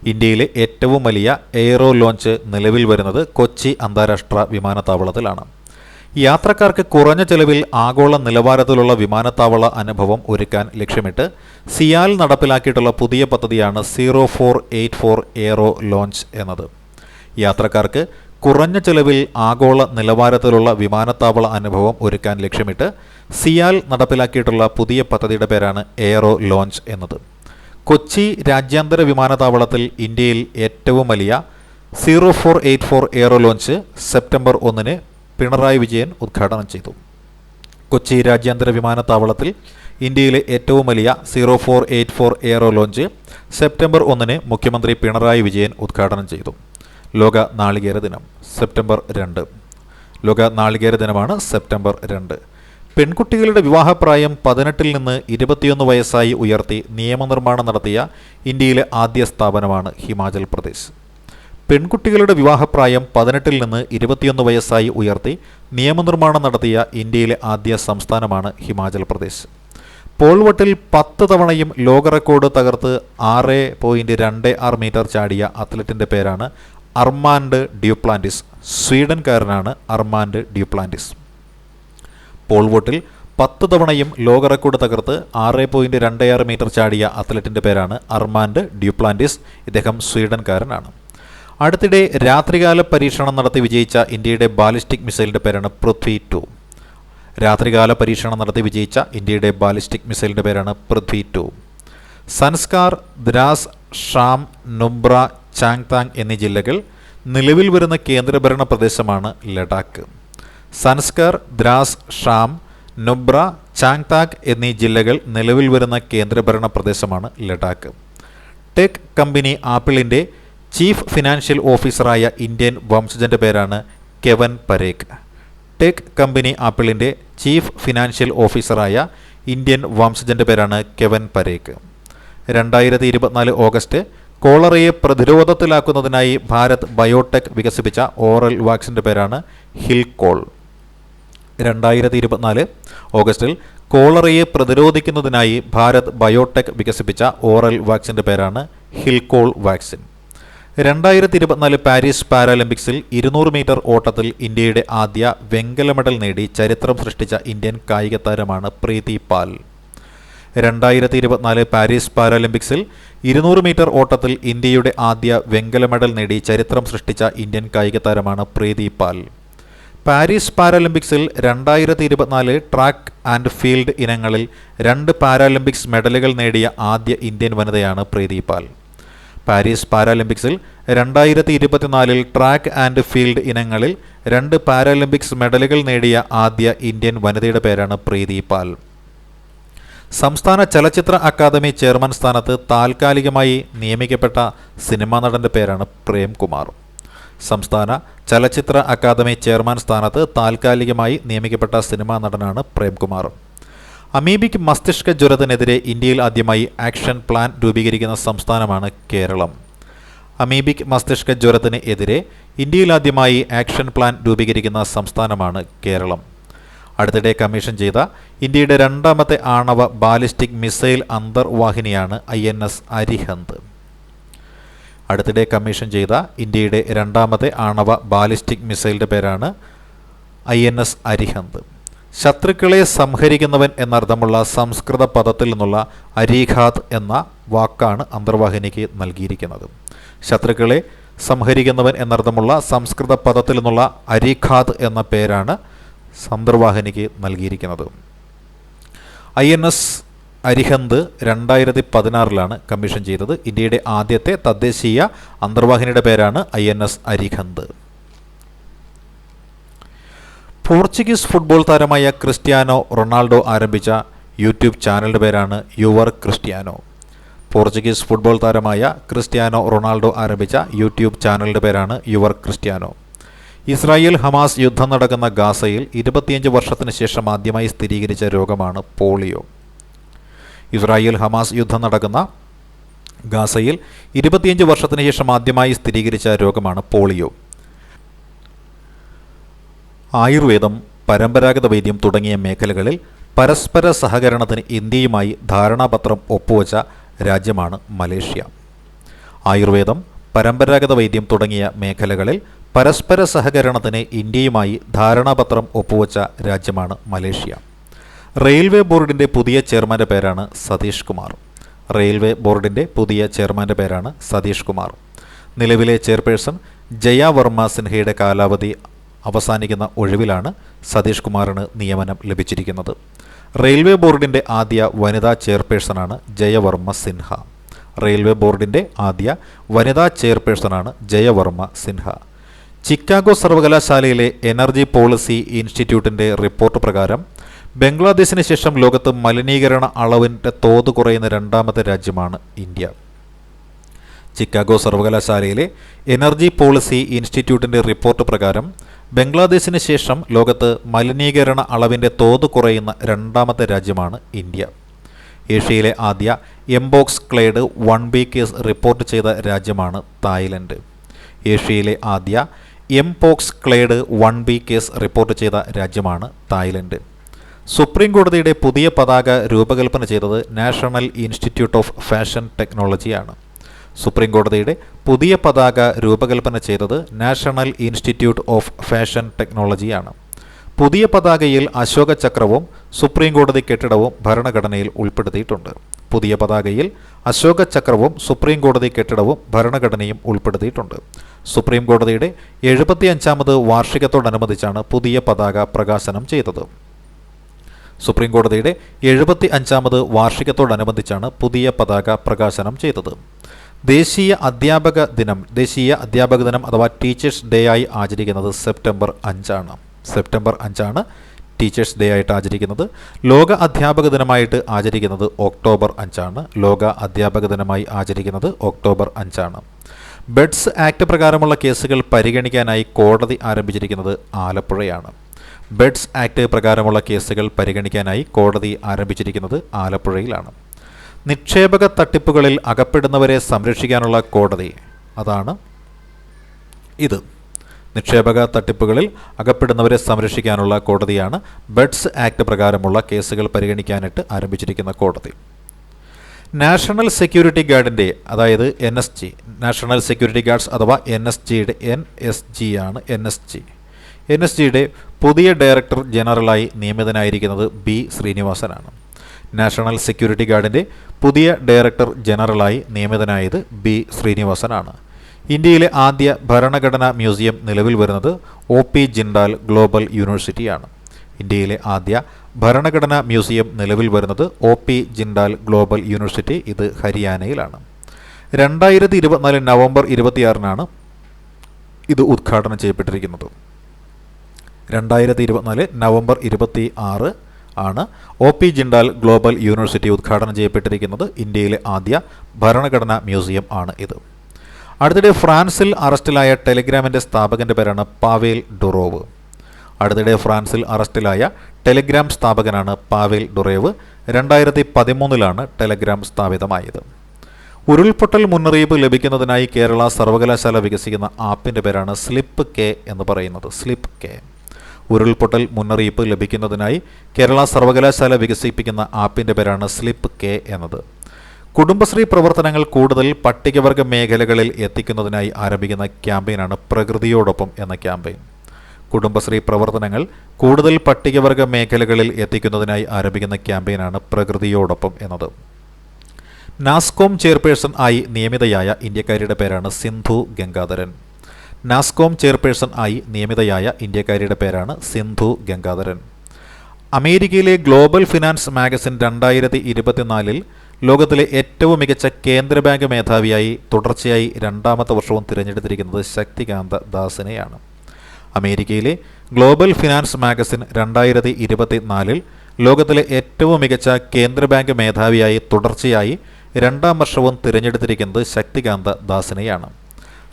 ഇന്ത്യയിലെ ഏറ്റവും വലിയ എയറോ ലോഞ്ച് നിലവിൽ വരുന്നത് കൊച്ചി അന്താരാഷ്ട്ര വിമാനത്താവളത്തിലാണ്. യാത്രക്കാർക്ക് കുറഞ്ഞ ചെലവിൽ ആഗോള നിലവാരത്തിലുള്ള വിമാനത്താവള അനുഭവം ഒരുക്കാൻ ലക്ഷ്യമിട്ട് സിയാൽ നടപ്പിലാക്കിയിട്ടുള്ള പുതിയ പദ്ധതിയാണ് 0484 എയറോ ലോഞ്ച് എന്നത്. യാത്രക്കാർക്ക് കുറഞ്ഞ ചെലവിൽ ആഗോള നിലവാരത്തിലുള്ള വിമാനത്താവള അനുഭവം ഒരുക്കാൻ ലക്ഷ്യമിട്ട് സിയാൽ നടപ്പിലാക്കിയിട്ടുള്ള പുതിയ പദ്ധതിയുടെ പേരാണ് എയറോ ലോഞ്ച് എന്നത്. കൊച്ചി രാജ്യാന്തര വിമാനത്താവളത്തിൽ ഇന്ത്യയിൽ ഏറ്റവും വലിയ 0484 aero launch September 1 Pinarayi Vijayan ഉദ്ഘാടനം ചെയ്തു. കൊച്ചി രാജ്യാന്തര വിമാനത്താവളത്തിൽ ഇന്ത്യയിലെ ഏറ്റവും വലിയ 0484 എയറോ ലോഞ്ച് സെപ്റ്റംബർ 1 മുഖ്യമന്ത്രി പിണറായി വിജയൻ ഉദ്ഘാടനം ചെയ്തു. ലോക നാളികേര ദിനം സെപ്റ്റംബർ 2. ലോക നാളികേര ദിനമാണ് സെപ്റ്റംബർ 2. പെൺകുട്ടികളുടെ വിവാഹപ്രായം 18 നിന്ന് 21 വയസ്സായി ഉയർത്തി നിയമനിർമ്മാണം നടത്തിയ ഇന്ത്യയിലെ ആദ്യ സ്ഥാപനമാണ് ഹിമാചൽ പ്രദേശ്. പെൺകുട്ടികളുടെ വിവാഹപ്രായം 18 നിന്ന് 21 വയസ്സായി ഉയർത്തി നിയമനിർമ്മാണം നടത്തിയ ഇന്ത്യയിലെ ആദ്യ സംസ്ഥാനമാണ് ഹിമാചൽ പ്രദേശ്. പോൾവട്ടിൽ 10 തവണയും ലോക റെക്കോർഡ് തകർത്ത് 6.26 മീറ്റർ ചാടിയ അത്ലറ്റിൻ്റെ പേരാണ് അർമാൻഡ് ഡ്യൂപ്ലാന്റിസ്. സ്വീഡൻകാരനാണ് അർമാൻഡ് ഡ്യൂപ്ലാന്റിസ്. പോൾവോട്ടിൽ 10 തവണയും ലോക റെക്കോർഡ് തകർത്ത് 6.26 മീറ്റർ ചാടിയ അത്ലറ്റിൻ്റെ പേരാണ് അർമാൻഡ് ഡ്യൂപ്ലാന്റിസ്. ഇദ്ദേഹം സ്വീഡൻകാരനാണ്. അടുത്തിടെ രാത്രികാല പരീക്ഷണം നടത്തി വിജയിച്ച ഇന്ത്യയുടെ ബാലിസ്റ്റിക് മിസൈലിൻ്റെ പേരാണ് പൃഥ്വി 2. രാത്രികാല പരീക്ഷണം നടത്തി വിജയിച്ച ഇന്ത്യയുടെ ബാലിസ്റ്റിക് മിസൈലിൻ്റെ പേരാണ് പൃഥ്വി 2. സൻസ്കാർ, ദ്രാസ്, ഷാം, നുബ്ര, ചാങ്താങ് എന്നീ ജില്ലകൾ നിലവിൽ വരുന്ന കേന്ദ്രഭരണ പ്രദേശമാണ് ലഡാക്ക്. സൻസ്കാർ, ദ്രാസ്, ഷാം, നുബ്ര, ചാങ്താങ് എന്നീ ജില്ലകൾ നിലവിൽ വരുന്ന കേന്ദ്രഭരണ പ്രദേശമാണ് ലഡാക്ക്. ടെക് കമ്പനി ആപ്പിളിൻ്റെ ചീഫ് ഫിനാൻഷ്യൽ ഓഫീസറായ ഇന്ത്യൻ വംശജൻ്റെ പേരാണ് കെവൻ പരേഖ്. ടെക് കമ്പനി ആപ്പിളിൻ്റെ ചീഫ് ഫിനാൻഷ്യൽ ഓഫീസറായ ഇന്ത്യൻ വംശജൻ്റെ പേരാണ് കെവൻ പരേഖ്. 2024 ഓഗസ്റ്റ് കോളറയെ പ്രതിരോധത്തിലാക്കുന്നതിനായി ഭാരത് ബയോടെക് വികസിപ്പിച്ച ഓറൽ വാക്സിൻ്റെ പേരാണ് ഹിൽകോൾ. 2024 ഓഗസ്റ്റിൽ കോളറയെ പ്രതിരോധിക്കുന്നതിനായി ഭാരത് ബയോടെക് വികസിപ്പിച്ച ഓറൽ വാക്സിൻ്റെ പേരാണ് ഹിൽകോൾ വാക്സിൻ. 2024 പാരീസ് പാരാലിമ്പിക്സിൽ 200 മീറ്റർ ഓട്ടത്തിൽ ഇന്ത്യയുടെ ആദ്യ വെങ്കല മെഡൽ നേടി ചരിത്രം സൃഷ്ടിച്ച ഇന്ത്യൻ കായിക താരമാണ് പ്രീതി പാൽ. 2024 പാരീസ് പാരാലിമ്പിക്സിൽ 200 മീറ്റർ ഓട്ടത്തിൽ ഇന്ത്യയുടെ ആദ്യ വെങ്കല മെഡൽ നേടി ചരിത്രം സൃഷ്ടിച്ച ഇന്ത്യൻ കായിക താരമാണ് പ്രീതി പാൽ. പാരീസ് പാരാലിമ്പിക്സിൽ 2024 ട്രാക്ക് ആൻഡ് ഫീൽഡ് ഇനങ്ങളിൽ 2 പാരാലിമ്പിക്സ് മെഡലുകൾ നേടിയ ആദ്യ ഇന്ത്യൻ വനിതയാണ് പ്രീതി പാൽ. പാരീസ് പാരാലിമ്പിക്സിൽ 2024 ട്രാക്ക് ആൻഡ് ഫീൽഡ് ഇനങ്ങളിൽ 2 പാരാലിമ്പിക്സ് മെഡലുകൾ നേടിയ ആദ്യ ഇന്ത്യൻ വനിതയുടെ പേരാണ് പ്രീതി പാൽ. സംസ്ഥാന ചലച്ചിത്ര അക്കാദമി ചെയർമാൻ സ്ഥാനത്ത് താൽക്കാലികമായി നിയമിക്കപ്പെട്ട സിനിമാ നടൻ്റെ പേരാണ് പ്രേംകുമാർ. സംസ്ഥാന ചലച്ചിത്ര അക്കാദമി ചെയർമാൻ സ്ഥാനത്ത് താൽക്കാലികമായി നിയമിക്കപ്പെട്ട സിനിമാ നടനാണ് പ്രേംകുമാർ. അമീബിക് മസ്തിഷ്ക ജ്വരത്തിനെതിരെ ഇന്ത്യയിൽ ആദ്യമായി ആക്ഷൻ പ്ലാൻ രൂപീകരിക്കുന്ന സംസ്ഥാനമാണ് കേരളം. അമീബിക് മസ്തിഷ്ക ജ്വരത്തിന് എതിരെ ഇന്ത്യയിൽ ആദ്യമായി ആക്ഷൻ പ്ലാൻ രൂപീകരിക്കുന്ന സംസ്ഥാനമാണ് കേരളം. അടുത്തിടെ കമ്മീഷൻ ചെയ്ത ഇന്ത്യയുടെ 2ാമത്തെ ആണവ ബാലിസ്റ്റിക് മിസൈൽ അന്തർവാഹിനിയാണ് INS അരിഹന്ത്. അടുത്തിടെ കമ്മീഷൻ ചെയ്ത ഇന്ത്യയുടെ 2ാമത്തെ ആണവ ബാലിസ്റ്റിക് മിസൈലിൻ്റെ പേരാണ് INS അരിഹന്ത്. ശത്രുക്കളെ സംഹരിക്കുന്നവൻ എന്നർത്ഥമുള്ള സംസ്കൃത പദത്തിൽ നിന്നുള്ള അരീഘാത് എന്ന വാക്കാണ് അന്തർവാഹിനിക്ക് നൽകിയിരിക്കുന്നത്. ശത്രുക്കളെ സംഹരിക്കുന്നവൻ എന്നർത്ഥമുള്ള സംസ്കൃത പദത്തിൽ നിന്നുള്ള അരീഘാത് എന്ന പേരാണ് അന്തർവാഹിനിക്ക് നൽകിയിരിക്കുന്നത്. INS അരിഹന്ത് 2016 കമ്മീഷൻ ചെയ്തത്. ഇന്ത്യയുടെ ആദ്യത്തെ തദ്ദേശീയ അന്തർവാഹിനിയുടെ പേരാണ് INS അരിഹന്ത്. പോർച്ചുഗീസ് ഫുട്ബോൾ താരമായ ക്രിസ്ത്യാനോ റൊണാൾഡോ ആരംഭിച്ച യൂട്യൂബ് ചാനലിൻ്റെ പേരാണ് യുവർ ക്രിസ്ത്യാനോ. പോർച്ചുഗീസ് ഫുട്ബോൾ താരമായ ക്രിസ്ത്യാനോ റൊണാൾഡോ ആരംഭിച്ച യൂട്യൂബ് ചാനലിൻ്റെ പേരാണ് യുവർ ക്രിസ്ത്യാനോ. ഇസ്രായേൽ ഹമാസ് യുദ്ധം നടക്കുന്ന ഗാസയിൽ 25 വർഷത്തിന് ശേഷം ആദ്യമായി സ്ഥിരീകരിച്ച രോഗമാണ് പോളിയോ. ഇസ്രായേൽ ഹമാസ് യുദ്ധം നടക്കുന്ന ഗാസയിൽ 25 വർഷത്തിന് ശേഷം ആദ്യമായി സ്ഥിരീകരിച്ച രോഗമാണ് പോളിയോ. ആയുർവേദം, പരമ്പരാഗത വൈദ്യം തുടങ്ങിയ മേഖലകളിൽ പരസ്പര സഹകരണത്തിന് ഇന്ത്യയുമായി ധാരണാപത്രം ഒപ്പുവച്ച രാജ്യമാണ് മലേഷ്യ. ആയുർവേദം, പരമ്പരാഗത വൈദ്യം തുടങ്ങിയ മേഖലകളിൽ പരസ്പര സഹകരണത്തിന് ഇന്ത്യയുമായി ധാരണാപത്രം ഒപ്പുവച്ച രാജ്യമാണ് മലേഷ്യ. റെയിൽവേ ബോർഡിൻ്റെ പുതിയ ചെയർമാൻ്റെ പേരാണ് സതീഷ് കുമാർ. റെയിൽവേ ബോർഡിൻ്റെ പുതിയ ചെയർമാൻ്റെ പേരാണ് സതീഷ് കുമാർ. നിലവിലെ ചെയർപേഴ്സൺ ജയ വർമ്മ സിൻഹയുടെ കാലാവധി അവസാനിക്കുന്ന ഒഴിവിലാണ് സതീഷ് കുമാറിന് നിയമനം ലഭിച്ചിരിക്കുന്നത്. റെയിൽവേ ബോർഡിൻ്റെ ആദ്യ വനിതാ ചെയർപേഴ്സണാണ് ജയവർമ്മ സിൻഹ. റെയിൽവേ ബോർഡിൻ്റെ ആദ്യ വനിതാ ചെയർപേഴ്സണാണ് ജയവർമ്മ സിൻഹ. ചിക്കാഗോ സർവകലാശാലയിലെ എനർജി പോളിസി ഇൻസ്റ്റിറ്റ്യൂട്ടിൻ്റെ റിപ്പോർട്ട് പ്രകാരം ബംഗ്ലാദേശിന് ശേഷം ലോകത്ത് മലിനീകരണ അളവിൻ്റെ തോത് കുറയുന്ന രണ്ടാമത്തെ രാജ്യമാണ് ഇന്ത്യ. ചിക്കാഗോ സർവകലാശാലയിലെ എനർജി പോളിസി ഇൻസ്റ്റിറ്റ്യൂട്ടിൻ്റെ റിപ്പോർട്ട് പ്രകാരം ബംഗ്ലാദേശിന് ശേഷം ലോകത്ത് മലിനീകരണ അളവിൻ്റെ തോത് കുറയുന്ന രണ്ടാമത്തെ രാജ്യമാണ് ഇന്ത്യ. ഏഷ്യയിലെ ആദ്യ mpox clade 1B case report ചെയ്ത രാജ്യമാണ് തായ്ലൻഡ്. ഏഷ്യയിലെ ആദ്യ mpox clade 1B case report ചെയ്ത രാജ്യമാണ് തായ്ലൻഡ്. സുപ്രീം കോടതിയുടെ പുതിയ പതാക രൂപകൽപ്പന ചെയ്തത് നാഷണൽ ഇൻസ്റ്റിറ്റ്യൂട്ട് ഓഫ് ഫാഷൻ ടെക്നോളജിയാണ്. സുപ്രീം കോടതിയുടെ പുതിയ പതാക രൂപകൽപ്പന ചെയ്തത് നാഷണൽ ഇൻസ്റ്റിറ്റ്യൂട്ട് ഓഫ് ഫാഷൻ ടെക്നോളജിയാണ്. പുതിയ പതാകയിൽ അശോക ചക്രവും സുപ്രീം കോടതി കെട്ടിടവും ഭരണഘടനയിൽ ഉൾപ്പെടുത്തിയിട്ടുണ്ട്. പുതിയ പതാകയിൽ അശോക ചക്രവും സുപ്രീം കോടതി കെട്ടിടവും ഭരണഘടനയും ഉൾപ്പെടുത്തിയിട്ടുണ്ട്. സുപ്രീം കോടതിയുടെ 75ാമത് വാർഷികത്തോടനുബന്ധിച്ചാണ് പുതിയ പതാക പ്രകാശനം ചെയ്തത്. സുപ്രീം കോടതിയുടെ 75ാമത് വാർഷികത്തോടനുബന്ധിച്ചാണ് പുതിയ പതാക പ്രകാശനം ചെയ്തത്. ദേശീയ അധ്യാപക ദിനം അഥവാ ടീച്ചേഴ്സ് ഡേ ആയി ആചരിക്കുന്നത് സെപ്റ്റംബർ 5 സെപ്റ്റംബർ 5 ടീച്ചേഴ്സ് ഡേ ആയിട്ട് ആചരിക്കുന്നത്. ലോക അധ്യാപക ദിനമായിട്ട് ആചരിക്കുന്നത് ഒക്ടോബർ 5 ലോക അധ്യാപക ദിനമായി ആചരിക്കുന്നത് ഒക്ടോബർ 5 ബെഡ്സ് ആക്ട് പ്രകാരമുള്ള കേസുകൾ പരിഗണിക്കാനായി കോടതി ആരംഭിച്ചിരിക്കുന്നത് ആലപ്പുഴയാണ്. ബെഡ്സ് ആക്ട് പ്രകാരമുള്ള കേസുകൾ പരിഗണിക്കാനായി കോടതി ആരംഭിച്ചിരിക്കുന്നത് ആലപ്പുഴയിലാണ്. നിക്ഷേപക തട്ടിപ്പുകളിൽ അകപ്പെടുന്നവരെ സംരക്ഷിക്കാനുള്ള കോടതി അതാണ് ഇത്. നിക്ഷേപക തട്ടിപ്പുകളിൽ അകപ്പെടുന്നവരെ സംരക്ഷിക്കാനുള്ള കോടതിയാണ് ബെഡ്സ് ആക്ട് പ്രകാരമുള്ള കേസുകൾ പരിഗണിക്കാനായിട്ട് ആരംഭിച്ചിരിക്കുന്ന കോടതി. നാഷണൽ സെക്യൂരിറ്റി ഗാർഡിൻ്റെ അതായത് NSG നാഷണൽ സെക്യൂരിറ്റി ഗാർഡ്സ് അഥവാ NSGയുടെ പുതിയ ഡയറക്ടർ ജനറലായി നിയമിതനായിരിക്കുന്നത് B ശ്രീനിവാസനാണ്. നാഷണൽ സെക്യൂരിറ്റി ഗാർഡിൻ്റെ പുതിയ ഡയറക്ടർ ജനറലായി നിയമിതനായത് B ശ്രീനിവാസനാണ്. ഇന്ത്യയിലെ ആദ്യ ഭരണഘടനാ മ്യൂസിയം നിലവിൽ വരുന്നത് OP ജിൻഡാൽ ഗ്ലോബൽ യൂണിവേഴ്സിറ്റിയാണ്. ഇന്ത്യയിലെ ആദ്യ ഭരണഘടനാ മ്യൂസിയം നിലവിൽ വരുന്നത് OP ജിൻഡാൽ ഗ്ലോബൽ യൂണിവേഴ്സിറ്റി. ഇത് ഹരിയാനയിലാണ്. 2024 നവംബർ 26 ഇത് ഉദ്ഘാടനം ചെയ്യപ്പെട്ടിരിക്കുന്നത്. 2024 November 26 OP Jindal global university ഉദ്ഘാടനം ചെയ്യപ്പെട്ടിരിക്കുന്നത്. ഇന്ത്യയിലെ ആദ്യ ഭരണഘടനാ മ്യൂസിയം ആണ് ഇത്. അടുത്തിടെ ഫ്രാൻസിൽ അറസ്റ്റിലായ ടെലിഗ്രാമിൻ്റെ സ്ഥാപകൻ്റെ പേരാണ് പാവേൽ ഡുറോവ്. അടുത്തിടെ ഫ്രാൻസിൽ അറസ്റ്റിലായ ടെലിഗ്രാം സ്ഥാപകനാണ് പാവേൽ ഡുറോവ്. 2013 ടെലിഗ്രാം സ്ഥാപിതമായത്. ഉരുൾപൊട്ടൽ മുന്നറിയിപ്പ് ലഭിക്കുന്നതിനായി കേരള സർവകലാശാല വികസിക്കുന്ന ആപ്പിൻ്റെ പേരാണ് സ്ലിപ്പ് കെ എന്ന് പറയുന്നത്. Slip K. ഉരുൾപൊട്ടൽ മുന്നറിയിപ്പ് ലഭിക്കുന്നതിനായി കേരള സർവകലാശാല വികസിപ്പിക്കുന്ന ആപ്പിൻ്റെ പേരാണ് സ്ലിപ്പ് കെ എന്നത്. കുടുംബശ്രീ പ്രവർത്തനങ്ങൾ കൂടുതൽ പട്ടികവർഗ മേഖലകളിൽ എത്തിക്കുന്നതിനായി ആരംഭിക്കുന്ന ക്യാമ്പയിനാണ് പ്രകൃതിയോടൊപ്പം എന്ന ക്യാമ്പയിൻ. കുടുംബശ്രീ പ്രവർത്തനങ്ങൾ കൂടുതൽ പട്ടികവർഗ മേഖലകളിൽ എത്തിക്കുന്നതിനായി ആരംഭിക്കുന്ന ക്യാമ്പയിനാണ് പ്രകൃതിയോടൊപ്പം എന്നത്. നാസ്കോം ചെയർപേഴ്സൺ ആയി നിയമിതയായ ഇന്ത്യക്കാരിയുടെ പേരാണ് സിന്ധു ഗംഗാധരൻ. നാസ്കോം ചെയർപേഴ്സൺ ആയി നിയമിതയായ ഇന്ത്യക്കാരിയുടെ പേരാണ് സിന്ധു ഗംഗാധരൻ. അമേരിക്കയിലെ ഗ്ലോബൽ ഫിനാൻസ് മാഗസിൻ 2024 ലോകത്തിലെ ഏറ്റവും മികച്ച കേന്ദ്ര ബാങ്ക് മേധാവിയായി തുടർച്ചയായി 2ാമത്തെ വർഷവും തിരഞ്ഞെടുത്തിരിക്കുന്നത് ശക്തികാന്ത ദാസിനെയാണ്. അമേരിക്കയിലെ ഗ്ലോബൽ ഫിനാൻസ് മാഗസിൻ 2024 ലോകത്തിലെ ഏറ്റവും മികച്ച കേന്ദ്ര ബാങ്ക് മേധാവിയായി തുടർച്ചയായി 2ാം വർഷവും തിരഞ്ഞെടുത്തിരിക്കുന്നത് ശക്തികാന്ത ദാസിനെയാണ്.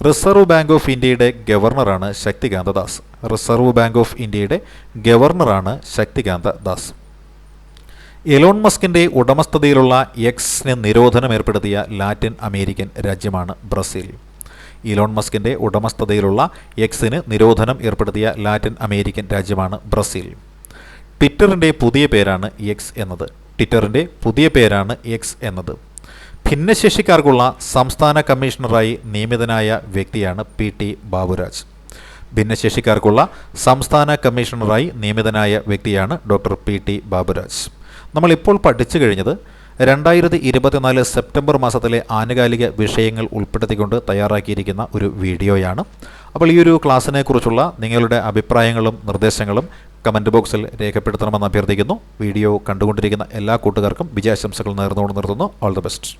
റിസർവ് ബാങ്ക് ഓഫ് ഇന്ത്യയുടെ ഗവർണറാണ് Shaktikanta Das. Reserve bank of ഇന്ത്യയുടെ ഗവർണറാണ് ശക്തികാന്ത ദാസ്. എലോൺ മസ്കിൻ്റെ ഉടമസ്ഥതയിലുള്ള എക്സിന് നിരോധനം ഏർപ്പെടുത്തിയ ലാറ്റിൻ അമേരിക്കൻ രാജ്യമാണ് ബ്രസീൽ. ഇലോൺ മസ്കിൻ്റെ ഉടമസ്ഥതയിലുള്ള എക്സിന് നിരോധനം ഏർപ്പെടുത്തിയ ലാറ്റിൻ അമേരിക്കൻ രാജ്യമാണ് ബ്രസീൽ. ട്വിറ്ററിൻ്റെ പുതിയ പേരാണ് എക്സ് എന്നത്. ട്വിറ്ററിൻ്റെ പുതിയ പേരാണ് എക്സ് എന്നത്. ഭിന്നശേഷിക്കാർക്കുള്ള സംസ്ഥാന കമ്മീഷണറായി നിയമിതനായ വ്യക്തിയാണ് PT ബാബുരാജ്. ഭിന്നശേഷിക്കാർക്കുള്ള സംസ്ഥാന കമ്മീഷണറായി നിയമിതനായ വ്യക്തിയാണ് ഡോക്ടർ PT ബാബുരാജ്. നമ്മളിപ്പോൾ പഠിച്ചു കഴിഞ്ഞത് 2024 സെപ്റ്റംബർ മാസത്തിലെ ആനുകാലിക വിഷയങ്ങൾ ഉൾപ്പെടുത്തിക്കൊണ്ട് തയ്യാറാക്കിയിരിക്കുന്ന ഒരു വീഡിയോയാണ്. അപ്പോൾ ഈ ഒരു ക്ലാസ്സിനെ കുറിച്ചുള്ള നിങ്ങളുടെ അഭിപ്രായങ്ങളും നിർദ്ദേശങ്ങളും കമൻറ്റ് ബോക്സിൽ രേഖപ്പെടുത്തണമെന്ന് അഭ്യർത്ഥിക്കുന്നു. വീഡിയോ കണ്ടുകൊണ്ടിരിക്കുന്ന എല്ലാ കൂട്ടുകാർക്കും വിജയാശംസകൾ നേർന്നുകൊണ്ട് നിർത്തുന്നു. All the best.